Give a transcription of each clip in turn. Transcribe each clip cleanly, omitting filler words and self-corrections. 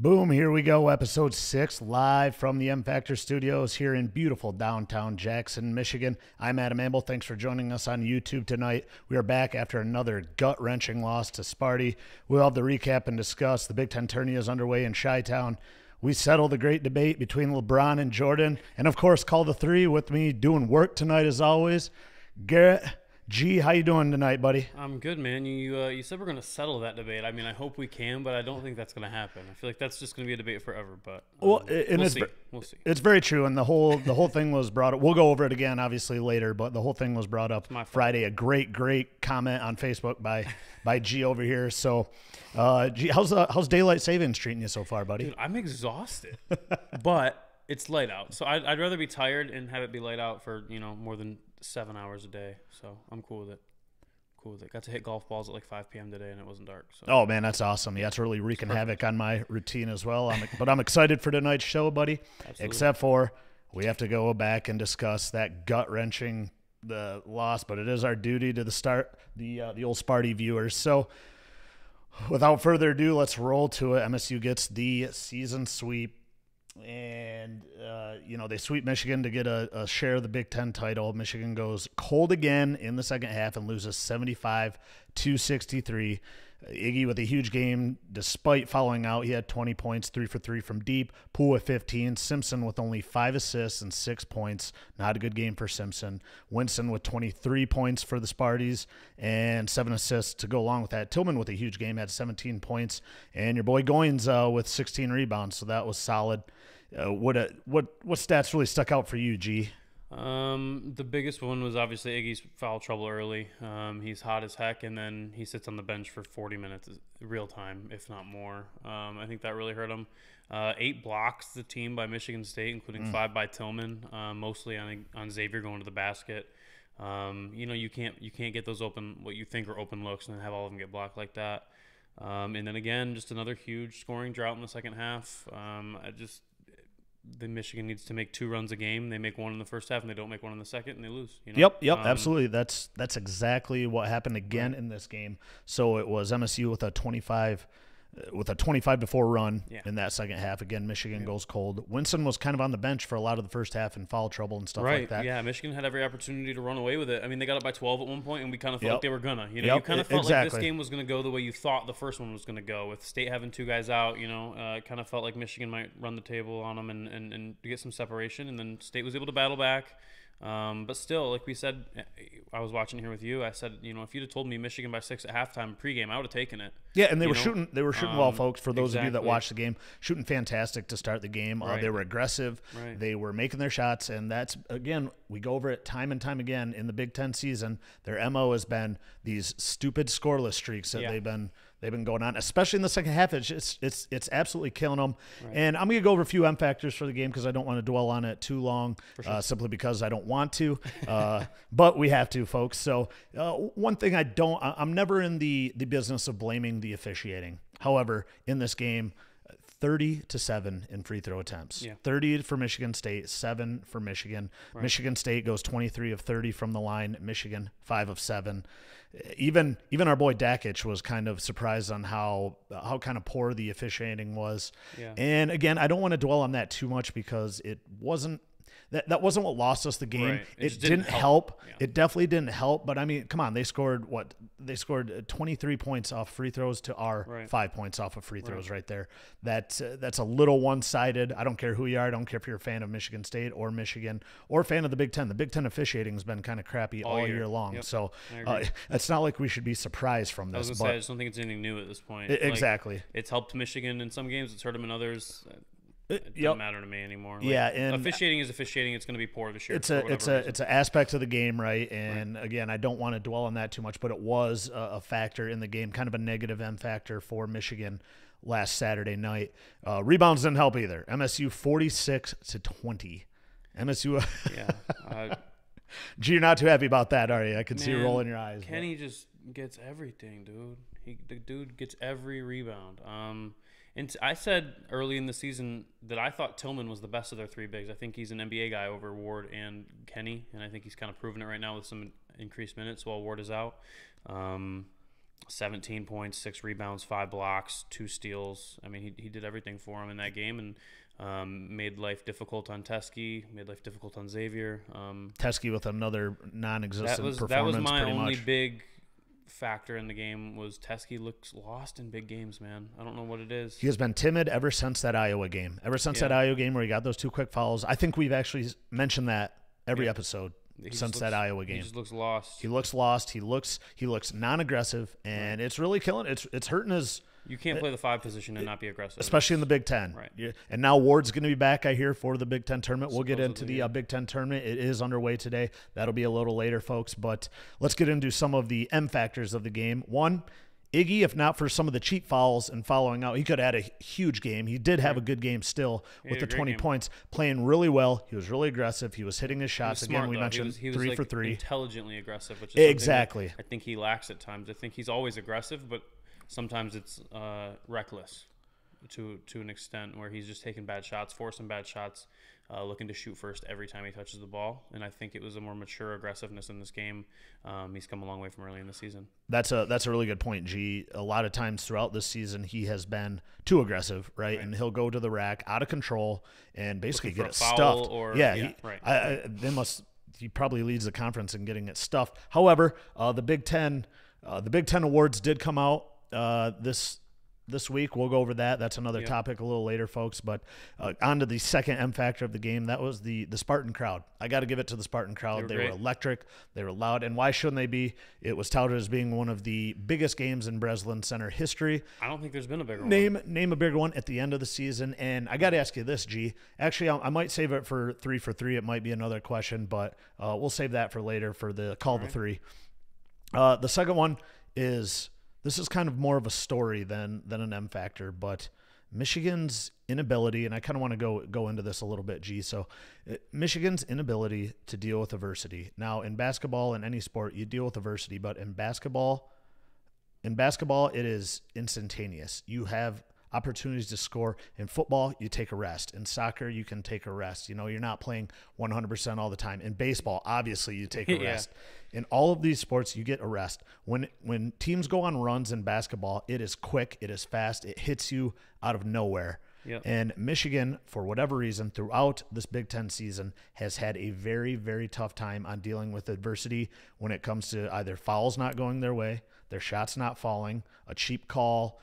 Boom, here we go. Episode 6, live from the M Factor Studios here in beautiful downtown Jackson, Michigan. I'm Adam Amble. Thanks for joining us on YouTube tonight. We are back after another gut-wrenching loss to Sparty. We'll have the recap and discuss. The Big Ten tourney is underway in Chi-Town. We settle the great debate between LeBron and Jordan. And, of course, call the three with me doing work tonight as always. Garrett G, how you doing tonight, buddy? I'm good, man. You said we're going to settle that debate. I mean, I hope we can, but I don't think that's going to happen. I feel like that's just going to be a debate forever. But we'll see. We'll see. It's very true, and the whole thing was brought up. We'll go over it again, obviously, later. But the whole thing was brought up Friday. A great comment on Facebook by G over here. So, G, how's daylight savings treating you so far, buddy? Dude, I'm exhausted, but it's light out. So I'd rather be tired and have it be light out for more than 7 hours a day. So I'm cool with it. Got to hit golf balls at like 5 p.m. today, and it wasn't dark. So. Oh, man, that's awesome. Yeah, it's really wreaking havoc on my routine as well. But I'm excited for tonight's show, buddy. Absolutely. Except for we have to go back and discuss that gut-wrenching loss, but it is our duty to the old Sparty viewers. So without further ado, let's roll to it. MSU gets the season sweep. And, they sweep Michigan to get a share of the Big Ten title. Michigan goes cold again in the second half and loses 75-63. Iggy with a huge game despite fouling out. He had 20 points, 3 for 3 from deep. Poole with 15. Simpson with only 5 assists and 6 points. Not a good game for Simpson. Winston with 23 points for the Sparties and 7 assists to go along with that. Tillman with a huge game had 17 points. And your boy Goins with 16 rebounds, so that was solid. What stats really stuck out for you, G? The biggest one was obviously Iggy's foul trouble early. He's hot as heck, and then he sits on the bench for 40 minutes real time, if not more. I think that really hurt him. 8 blocks the team by Michigan State, including 5 by Tillman, mostly on Xavier going to the basket. You can't get those what you think are open looks and then have all of them get blocked like that. And then again, just another huge scoring drought in the second half. The Michigan needs to make 2 runs a game. They make 1 in the first half, and they don't make 1 in the second, and they lose. Yep, absolutely. That's exactly what happened again in this game. So it was MSU with a 25 to 4 run in that second half. Again, Michigan goes cold. Winston was kind of on the bench for a lot of the first half in foul trouble and stuff like that. Yeah, Michigan had every opportunity to run away with it. I mean, they got up by 12 at one point, and we kind of felt like they were gonna. You kind of felt like this game was gonna go the way you thought the first one was gonna go. With State having 2 guys out, it kind of felt like Michigan might run the table on them and get some separation, and then State was able to battle back. But still, like we said, I was watching here with you. I said, if you'd have told me Michigan by 6 at halftime pregame, I would have taken it. Yeah, and they were shooting well, folks. For those of you that watched the game, shooting fantastic to start the game. They were aggressive. Right. They were making their shots, and that's again, we go over it time and time again in the Big Ten season. Their MO has been these stupid scoreless streaks that they've been going on, especially in the second half. It's absolutely killing them. Right. And I'm going to go over a few M factors for the game because I don't want to dwell on it too long, simply because I don't want to. But we have to, folks. So one thing I'm never in the business of blaming the officiating. However, in this game, 30-7 in free throw attempts. Yeah. 30 for Michigan State, 7 for Michigan. Right. Michigan State goes 23 of 30 from the line. Michigan 5 of 7. Even our boy Dakic was kind of surprised on how kind of poor the officiating was. Yeah. And again, I don't want to dwell on that too much because it wasn't. That wasn't what lost us the game. Right. It didn't help. Yeah. It definitely didn't help. But I mean, come on, they scored 23 points off free throws to our 5 points off of free throws right there. That's a little one-sided. I don't care who you are. I don't care if you're a fan of Michigan State or Michigan or a fan of the Big Ten. The Big Ten officiating has been kind of crappy all year long. Yep. So it's not like we should be surprised from this. I just don't think it's anything new at this point. Exactly. It's helped Michigan in some games. It's hurt them in others. It doesn't matter to me anymore. And officiating is officiating. It's going to be poor this year. It's an aspect of the game, right? And again, I don't want to dwell on that too much, but it was a factor in the game, kind of a negative M factor for Michigan last Saturday night. Rebounds didn't help either. MSU 46-20. MSU. Yeah. Gee, you're not too happy about that, are you? I can see you rolling your eyes. Kenny just gets everything, dude. The dude gets every rebound. And I said early in the season that I thought Tillman was the best of their 3 bigs. I think he's an NBA guy over Ward and Kenny, and I think he's kind of proven it right now with some increased minutes while Ward is out. 17 points, 6 rebounds, 5 blocks, 2 steals. I mean, he did everything for him in that game, and made life difficult on Teskey, made life difficult on Xavier. Teskey with another non-existent performance. That was my pretty only much. big factor in the game was Teskey looks lost in big games, man. I don't know what it is. He has been timid ever since that Iowa game. Ever since that Iowa game where he got those 2 quick fouls. I think we've actually mentioned that every episode. Since that Iowa game, he just looks lost. He looks lost. He looks non-aggressive, and it's really killing. It's hurting his. You can't play the 5 position and not be aggressive, especially in the Big Ten. Right. And now Ward's going to be back, I hear, for the Big Ten tournament. We'll get into the Big Ten tournament. It is underway today. That'll be a little later, folks. But let's get into some of the M factors of the game. One, Iggy, if not for some of the cheap fouls and following out, he could have had a huge game. He did have a good game still with the 20 points, playing really well. He was really aggressive. He was hitting his shots. Again, we mentioned he was 3 for 3. Intelligently aggressive, which is exactly. I think he lacks at times. I think he's always aggressive, but sometimes it's reckless to an extent where he's just taking bad shots, forcing bad shots, looking to shoot first every time he touches the ball. And I think it was a more mature aggressiveness in this game. He's come a long way from early in the season. That's a really good point, G. A lot of times throughout this season, he has been too aggressive, right? And he'll go to the rack out of control and basically get it stuffed. He probably leads the conference in getting it stuffed. However, the Big Ten awards did come out this week. We'll go over that. That's another topic a little later, folks. But on to the second M factor of the game. That was the Spartan crowd. I got to give it to the Spartan crowd. They were electric. They were loud. And why shouldn't they be? It was touted as being one of the biggest games in Breslin Center history. I don't think there's been a bigger one. Name a bigger one at the end of the season. And I got to ask you this, G. Actually, I might save it for 3 for 3. It might be another question, but we'll save that for later for the call to 3. The second one is... This is kind of more of a story than an M factor, but Michigan's inability, and I kind of want to go into this a little bit, G. So Michigan's inability to deal with adversity. Now, in basketball and any sport, you deal with adversity, but in basketball, it is instantaneous. You have opportunities to score. In football, you take a rest. In soccer, you can take a rest. You know, you're not playing 100% all the time. In baseball, obviously, you take a rest. In all of these sports, you get a rest. When teams go on runs in basketball, it is quick, it is fast, it hits you out of nowhere. Yep. And Michigan, for whatever reason, throughout this Big Ten season, has had a very, very tough time on dealing with adversity when it comes to either fouls not going their way, their shots not falling, a cheap call.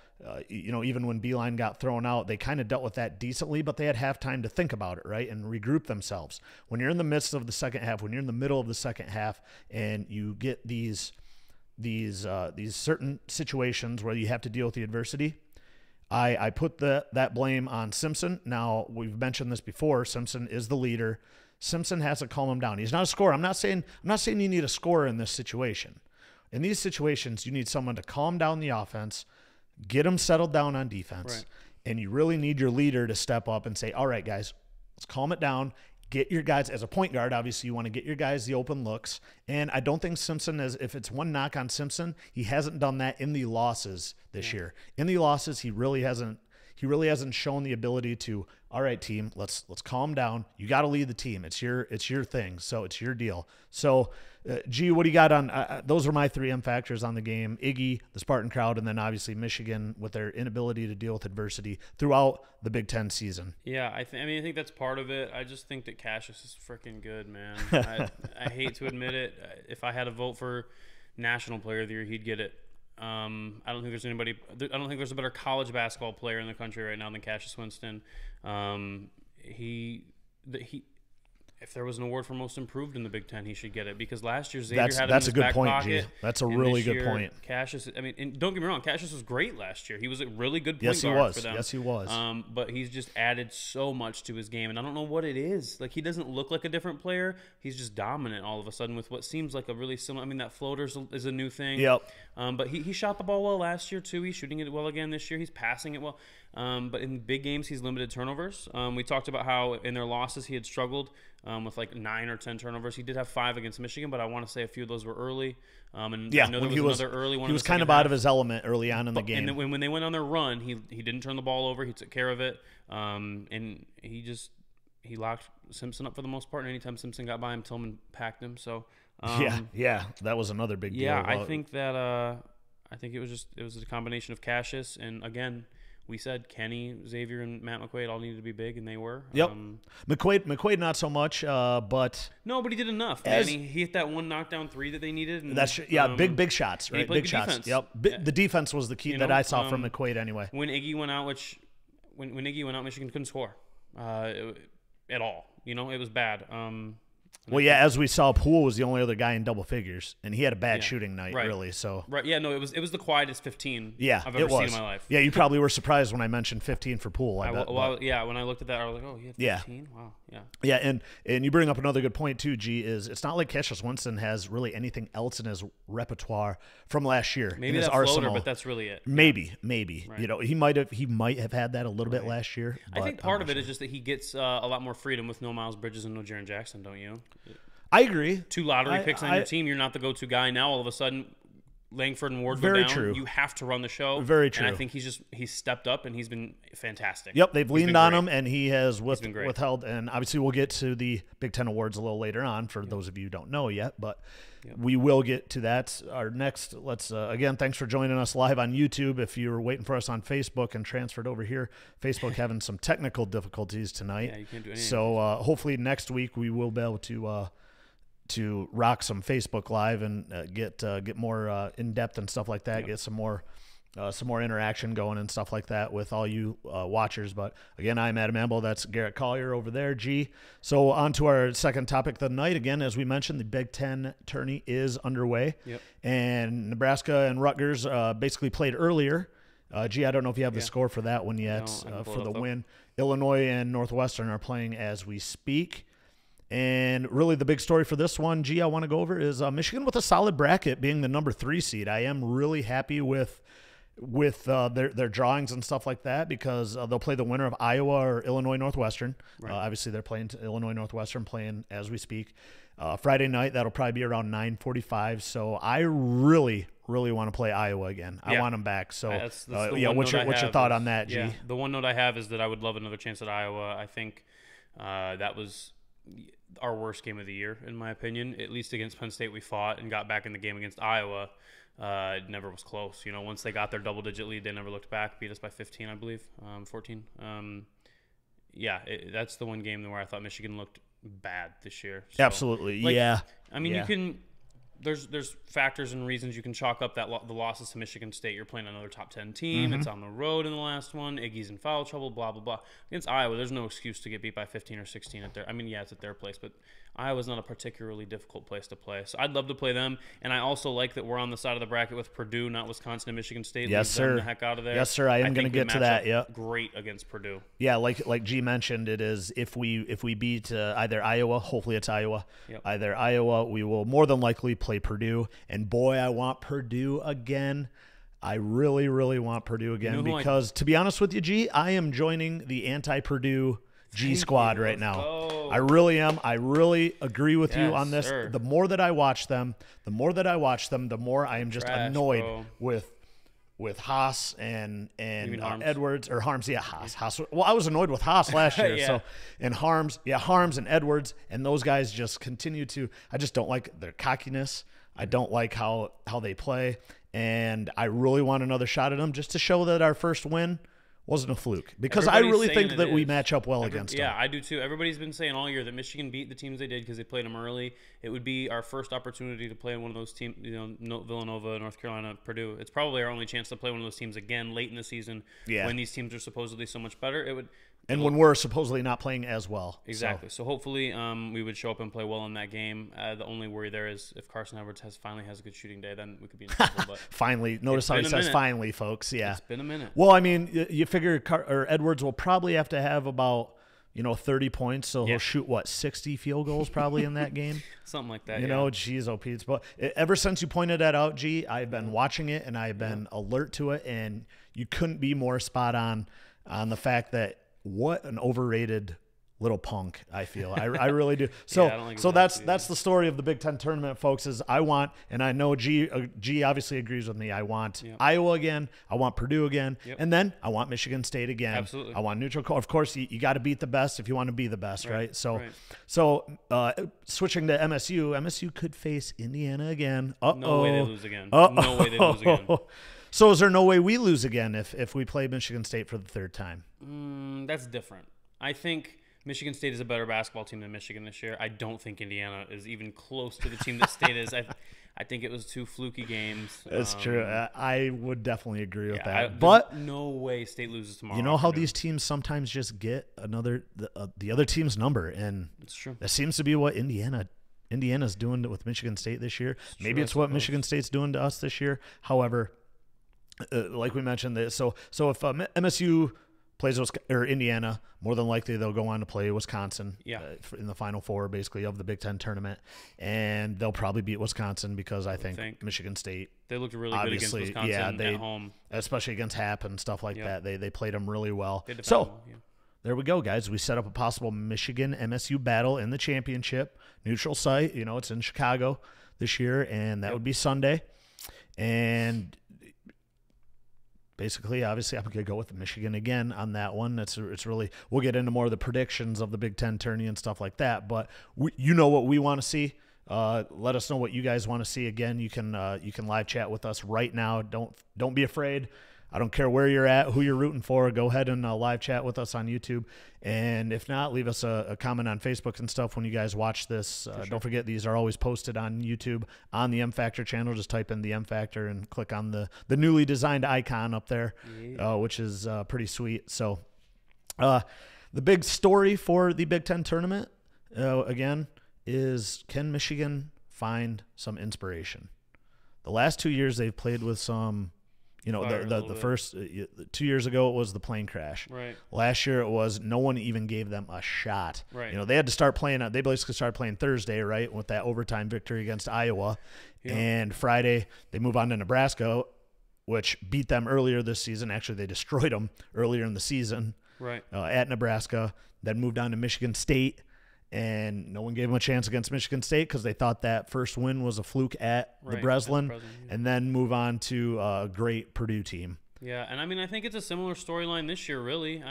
Even when Beeline got thrown out, they kind of dealt with that decently, but they had halftime to think about it, right, and regroup themselves. When you're in the midst of the second half, when you're in the middle of the second half, and you get these certain situations where you have to deal with the adversity, I put that blame on Simpson. Now, we've mentioned this before. Simpson is the leader. Simpson has to calm him down. He's not a scorer. I'm not saying you need a scorer in this situation. In these situations, you need someone to calm down the offense, get them settled down on defense, and you really need your leader to step up and say, all right, guys, let's calm it down. Get your guys, as a point guard, obviously you want to get your guys the open looks. And I don't think Simpson if it's one knock on Simpson, he hasn't done that in the losses this year. In the losses, he really hasn't shown the ability to, all right, team, let's calm down. You got to lead the team. It's your thing. So it's your deal. So G, what do you got on those are my 3 M factors on the game: Iggy, the Spartan crowd, and then obviously Michigan with their inability to deal with adversity throughout the Big Ten season. Yeah, I think that's part of it. I just think that Cassius is freaking good, man. I hate to admit it. If I had to vote for National Player of the Year, he'd get it. I don't think there's a better college basketball player in the country right now than Cassius Winston. If there was an award for most improved in the Big Ten, he should get it, because last year Xavier had him in his back pocket. G. That's a really good point. Cassius, and don't get me wrong, Cassius was great last year. He was a really good point guard for them. Yes, he was. But he's just added so much to his game, and I don't know what it is. Like, he doesn't look like a different player. He's just dominant all of a sudden with what seems like a really similar. I mean, that floater is a new thing. Yep. But he shot the ball well last year too. He's shooting it well again this year. He's passing it well. But in big games, he's limited turnovers. We talked about how in their losses he had struggled with like 9 or 10 turnovers. He did have 5 against Michigan, but I want to say a few of those were early. I know there was another early one. He was kind of out of his element early on in the game. And then when they went on their run, he didn't turn the ball over. He took care of it, and he locked Simpson up for the most part. And anytime Simpson got by him, Tillman packed him. So yeah, that was another big deal. Yeah, I think that I think it was a combination of Cassius and, again, we said Kenny, Xavier, and Matt McQuaid all needed to be big, and they were. Yep. McQuaid not so much, but he did enough. Man. He hit that one knockdown three that they needed. And, that's big shots, right? Big shots. Defense. Yep. The defense was the key that I saw from McQuaid anyway. When Iggy went out, when Iggy went out, Michigan couldn't score at all. It was bad. Well, yeah, as we saw, Poole was the only other guy in double figures, and he had a bad shooting night, really. So it was the quietest 15 I've ever seen in my life. Yeah, you probably were surprised when I mentioned 15 for Poole. When I looked at that, I was like, oh, he had 15? Yeah. Wow, yeah. Yeah, and you bring up another good point, too, G, is it's not like Cassius Winston has really anything else in his repertoire from last year. Maybe in his that arsenal. Floater, but that's really it. Maybe. Right. He might have had that a little bit last year. I think part of it is just that he gets a lot more freedom with no Miles Bridges and no Jaren Jackson, don't you? I agree. 2 lottery picks on your team. You're not the go-to guy. Now, all of a sudden, Langford and Ward go down. True. You have to run the show. Very true. And I think he's stepped up, and he's been fantastic. Yep, they've leaned on him, and he has withheld. And obviously, we'll get to the Big Ten Awards a little later on for those of you who don't know yet. But we will get to that. Our next, again, thanks for joining us live on YouTube. If you were waiting for us on Facebook and transferred over here, Facebook having some technical difficulties tonight. Yeah, you can't do anything. So hopefully next week we will be able to rock some Facebook Live and get more in depth and stuff like that. Get some more interaction going and stuff like that with all you watchers. But again, I'm Adam Amble. That's Garrett Collier over there. G. So on to our second topic of the night. Again, as we mentioned, the Big Ten tourney is underway. Yep. And Nebraska and Rutgers basically played earlier. G, I don't know if you have the score for that one yet for the win. Illinois and Northwestern are playing as we speak. And really the big story for this one, G, I want to go over is Michigan with a solid bracket being the number 3 seed. I am really happy with their drawings and stuff like that because they'll play the winner of Iowa or Illinois Northwestern. Right. Obviously, they're playing Illinois Northwestern playing as we speak. Friday night, that'll probably be around 9:45. So I really want to play Iowa again. I want them back. So that's what's your thought on that, G? Yeah, the one note I have is that I would love another chance at Iowa. I think that was our worst game of the year, in my opinion. At least against Penn State, we fought and got back in the game against Iowa. It never was close. Once they got their double-digit lead, they never looked back. Beat us by 15, I believe, 14. That's the one game where I thought Michigan looked bad this year. So, absolutely, yeah. I mean, you can. There's factors and reasons you can chalk up that the losses to Michigan State. You're playing another top 10 team. Mm-hmm. It's on the road in the last one. Iggy's in foul trouble, blah, blah, blah. Against Iowa, there's no excuse to get beat by 15 or 16 at their – I mean, yeah, it's at their place, but Iowa's not a particularly difficult place to play. So I'd love to play them, and I also like that we're on the side of the bracket with Purdue, not Wisconsin and Michigan State. Yes, sir. The heck out of there. Yes, sir. I am going to get to that, yeah. Great against Purdue. Yeah, like G mentioned, it is if we beat either Iowa, hopefully it's Iowa, either Iowa, we will more than likely play Purdue. And boy, I want Purdue again. I really, really want Purdue again because, to be honest with you, G, I am joining the anti-Purdue G squad right now. I really am. I really agree with you on this. Sir. The more that I watch them, the more I am just annoyed with Haas and Edwards or Harms. Yeah, Haas. Well, I was annoyed with Haas last year. So and Harms and Edwards and those guys just continue to. I just don't like their cockiness. I don't like how they play, and I really want another shot at them just to show that our first win wasn't a fluke. Because I really think that we match up well against them. Yeah, I do too. Everybody's been saying all year that Michigan beat the teams they did because they played them early. It would be our first opportunity to play one of those teams, Villanova, North Carolina, Purdue. It's probably our only chance to play one of those teams again late in the season when these teams are supposedly so much better. And when we're supposedly not playing as well. Exactly. So hopefully we would show up and play well in that game. The only worry there is if Carson Edwards finally has a good shooting day, then we could be in trouble. But finally. Notice how he says finally, folks. Yeah. It's been a minute. Well, I mean, you figure Edwards will probably have to have about 30 points. So he'll shoot, 60 field goals probably in that game? Something like that, Geez, Pete. But ever since you pointed that out, G, I've been watching it and I've been alert to it. And you couldn't be more spot on the fact that what an overrated little punk. I feel I really do. So that's the story of the Big Ten tournament, folks. Is I want, and I know G obviously agrees with me. I want Iowa again. I want Purdue again, and then I want Michigan State again. Absolutely. I want neutral. Of course, you got to beat the best if you want to be the best, right? So switching to MSU could face Indiana again. No way they lose again. No way they lose again. So is there no way we lose again if we play Michigan State for the third time? That's different. I think Michigan State is a better basketball team than Michigan this year. I don't think Indiana is even close to the team that State is. I think it was 2 fluky games. That's true. I would definitely agree with that. But no way State loses tomorrow. You know how these teams sometimes just get the other team's number, and it's true. That seems to be what Indiana's doing with Michigan State this year. Maybe it's what Michigan State's doing to us this year. However, like we mentioned, so if MSU plays Indiana, more than likely they'll go on to play Wisconsin in the Final Four, basically, of the Big Ten tournament, and they'll probably beat Wisconsin because I think Michigan State. They looked really good against Wisconsin at home, especially against Happ and stuff like that. They played them really well. There we go, guys. We set up a possible Michigan MSU battle in the championship, neutral site. It's in Chicago this year, and that would be Sunday, and. Basically, obviously, I'm going to go with Michigan again on that one. It's really, we'll get into more of the predictions of the Big Ten tourney and stuff like that. But you know what we want to see. Let us know what you guys want to see. Again, you can live chat with us right now. Don't be afraid. I don't care where you're at, who you're rooting for. Go ahead and live chat with us on YouTube. And if not, leave us a comment on Facebook and stuff when you guys watch this. Don't forget, these are always posted on YouTube on the M Factor channel. Just type in the M Factor and click on the newly designed icon up there, which is pretty sweet. So the big story for the Big Ten tournament, again, is can Michigan find some inspiration? The last 2 years they've played with some... the first 2 years ago it was the plane crash. Right. Last year it was no one even gave them a shot. Right. They had to start playing. They basically started playing Thursday, right, with that overtime victory against Iowa, and Friday they move on to Nebraska, which beat them earlier this season. Actually, they destroyed them earlier in the season. Right. At Nebraska. Then moved on to Michigan State. And no one gave them a chance against Michigan State because they thought that first win was a fluke at the Breslin, and then move on to a great Purdue team. Yeah, and I think it's a similar storyline this year, really.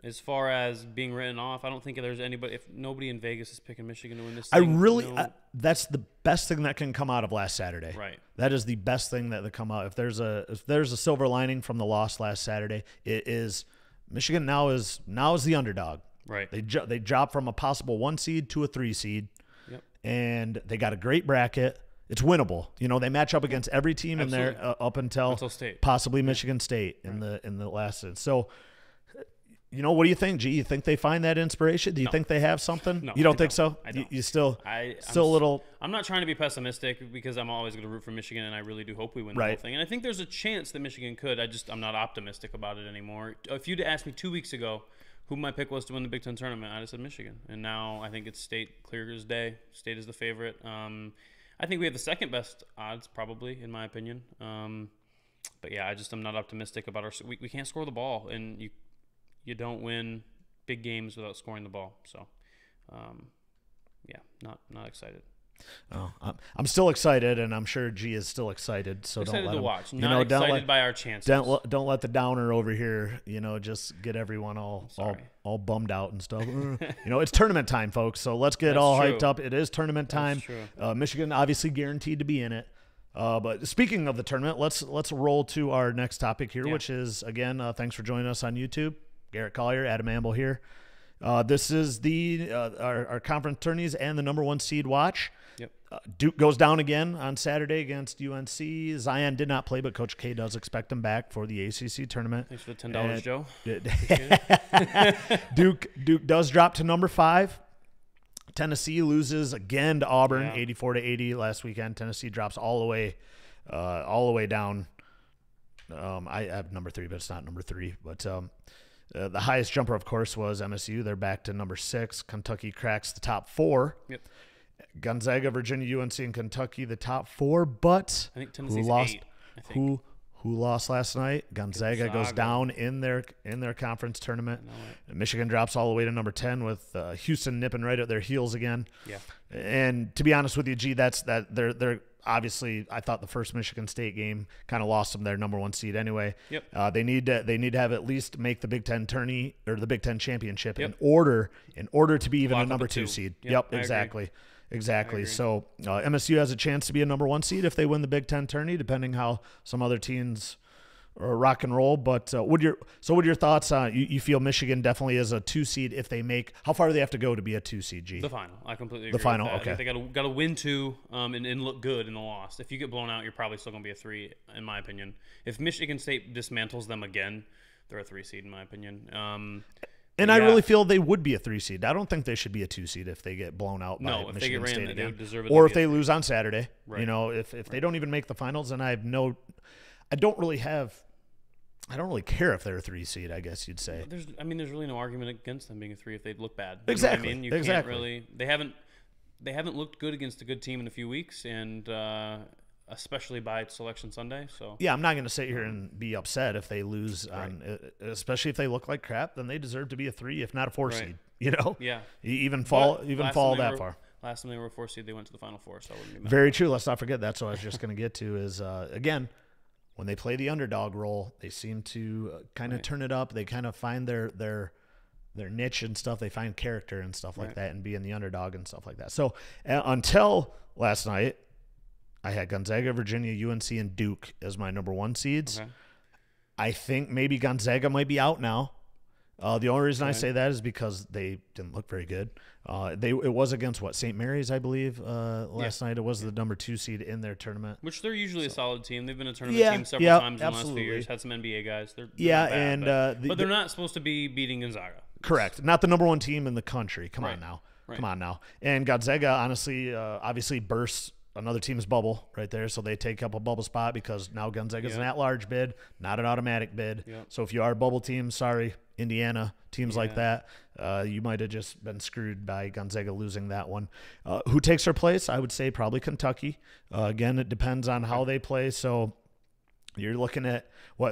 As far as being written off, I don't think there's anybody. If nobody in Vegas is picking Michigan to win this thing, that's the best thing that can come out of last Saturday. Right. That is the best thing that come out. If there's a silver lining from the loss last Saturday, it is Michigan now is the underdog. Right. They dropped from a possible 1 seed to a 3 seed, and they got a great bracket. It's winnable. They match up against every team in there up until State. Possibly Michigan State in the last season. So, what do you think, G? You think they find that inspiration? Do you think they have something? No, you don't think so? I don't. You still a little. I'm not trying to be pessimistic because I'm always going to root for Michigan, and I really do hope we win the whole thing. And I think there's a chance that Michigan could. I'm not optimistic about it anymore. If you'd asked me 2 weeks ago who my pick was to win the Big Ten tournament, I'd have said Michigan. And now I think it's State clear as day. State is the favorite. I think we have the second best odds, probably, in my opinion. But yeah, I'm not optimistic about we can't score the ball, and you don't win big games without scoring the ball. So, not excited. Oh, I'm still excited, and I'm sure G is still excited. So excited don't let to him, watch. Not excited by our chances. Don't let the downer over here, just get everyone all bummed out and stuff. It's tournament time, folks. So let's get hyped up. It is tournament time. Michigan obviously guaranteed to be in it. But speaking of the tournament, let's roll to our next topic here, which is again, thanks for joining us on YouTube. Garrett Collier, Adam Amble here. This is our conference tourneys and the number 1 seed watch. Yep. Duke goes down again on Saturday against UNC. Zion did not play, but Coach K does expect him back for the ACC tournament. Thanks for the $10, Joe. Duke does drop to number 5. Tennessee loses again to Auburn, 84-80 last weekend. Tennessee drops all the way down. I have number 3, but it's not number 3. But the highest jumper, of course, was MSU. They're back to number 6. Kentucky cracks the top 4. Yep. Gonzaga, Virginia, UNC, and Kentucky, the top 4. But I think Tennessee's who lost? 8. Who lost last night? Gonzaga goes down in their conference tournament. Michigan drops all the way to number 10 with Houston nipping right at their heels again. Yeah. And to be honest with you, G, they're obviously, I thought the first Michigan State game kind of lost them their number 1 seed anyway. Yep. They need to have at least make the Big Ten tourney or the Big Ten championship in order to be even a number 2 seed. Yep, exactly. Exactly. So MSU has a chance to be a number 1 seed if they win the Big Ten tourney, depending how some other teams rock and roll. But what are your thoughts on you feel Michigan definitely is a 2 seed if they make? How far do they have to go to be a 2 seed? G? The final. I completely agree. The final. With that. Okay. I think they got to win 2 and look good in the loss. If you get blown out, you're probably still going to be a 3, in my opinion. If Michigan State dismantles them again, they're a 3 seed in my opinion. And I really feel they would be a 3 seed. I don't think they should be a 2 seed if they get blown out by if Michigan they get State ran, again. they deserve it. Or if they lose on Saturday. Right. You know, if they don't even make the finals, then I don't really care if they're a 3 seed, I guess you'd say. There's really no argument against them being a 3 if they look bad. Exactly. You know what I mean? Can't really. They haven't looked good against a good team in a few weeks, and especially by Selection Sunday. So yeah, I'm not going to sit here and be upset if they lose especially if they look like crap. Then they deserve to be a 3, if not a 4 seed. You know, yeah, even fall that far. Last time they were a 4 seed, they went to the Final Four. So I wouldn't be mad. Very true. Let's not forget. That's what I was just going to get to. Is again, when they play the underdog role, they seem to kind of turn it up. They kind of find their niche and stuff. They find character and stuff like that, and being the underdog and stuff like that. So until last night, I had Gonzaga, Virginia, UNC, and Duke as my number 1 seeds. Okay. I think maybe Gonzaga might be out now. The only reason I say that is because they didn't look very good. It was against St. Mary's, I believe, last night. It was the number 2 seed in their tournament. Which they're usually a solid team. They've been a tournament team several times in the last few years. Had some NBA guys. They're not bad, but they're not supposed to be beating Gonzaga. Correct. Not the number 1 team in the country. Come on now. Come on now. And Gonzaga, honestly, obviously bursts another team's bubble right there, so they take up a bubble spot because now Gonzaga's an at-large bid, not an automatic bid. So if you are a bubble team, sorry, Indiana, teams like that, you might have just been screwed by Gonzaga losing that one. Who takes their place? I would say probably Kentucky. Again, it depends on how they play. So you're looking at,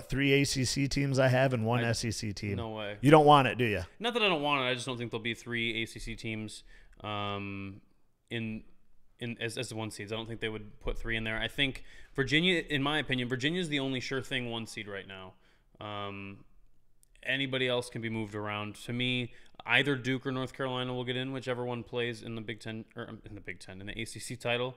3 ACC teams I have and 1 SEC team. No way. You don't want it, do you? Not that I don't want it. I just don't think there'll be 3 ACC teams as the 1 seeds. I don't think they would put 3 in there. I think Virginia, in my opinion, Virginia's the only sure thing 1 seed right now. Anybody else can be moved around. To me, either Duke or North Carolina will get in, whichever one plays in the Big Ten or in the ACC title.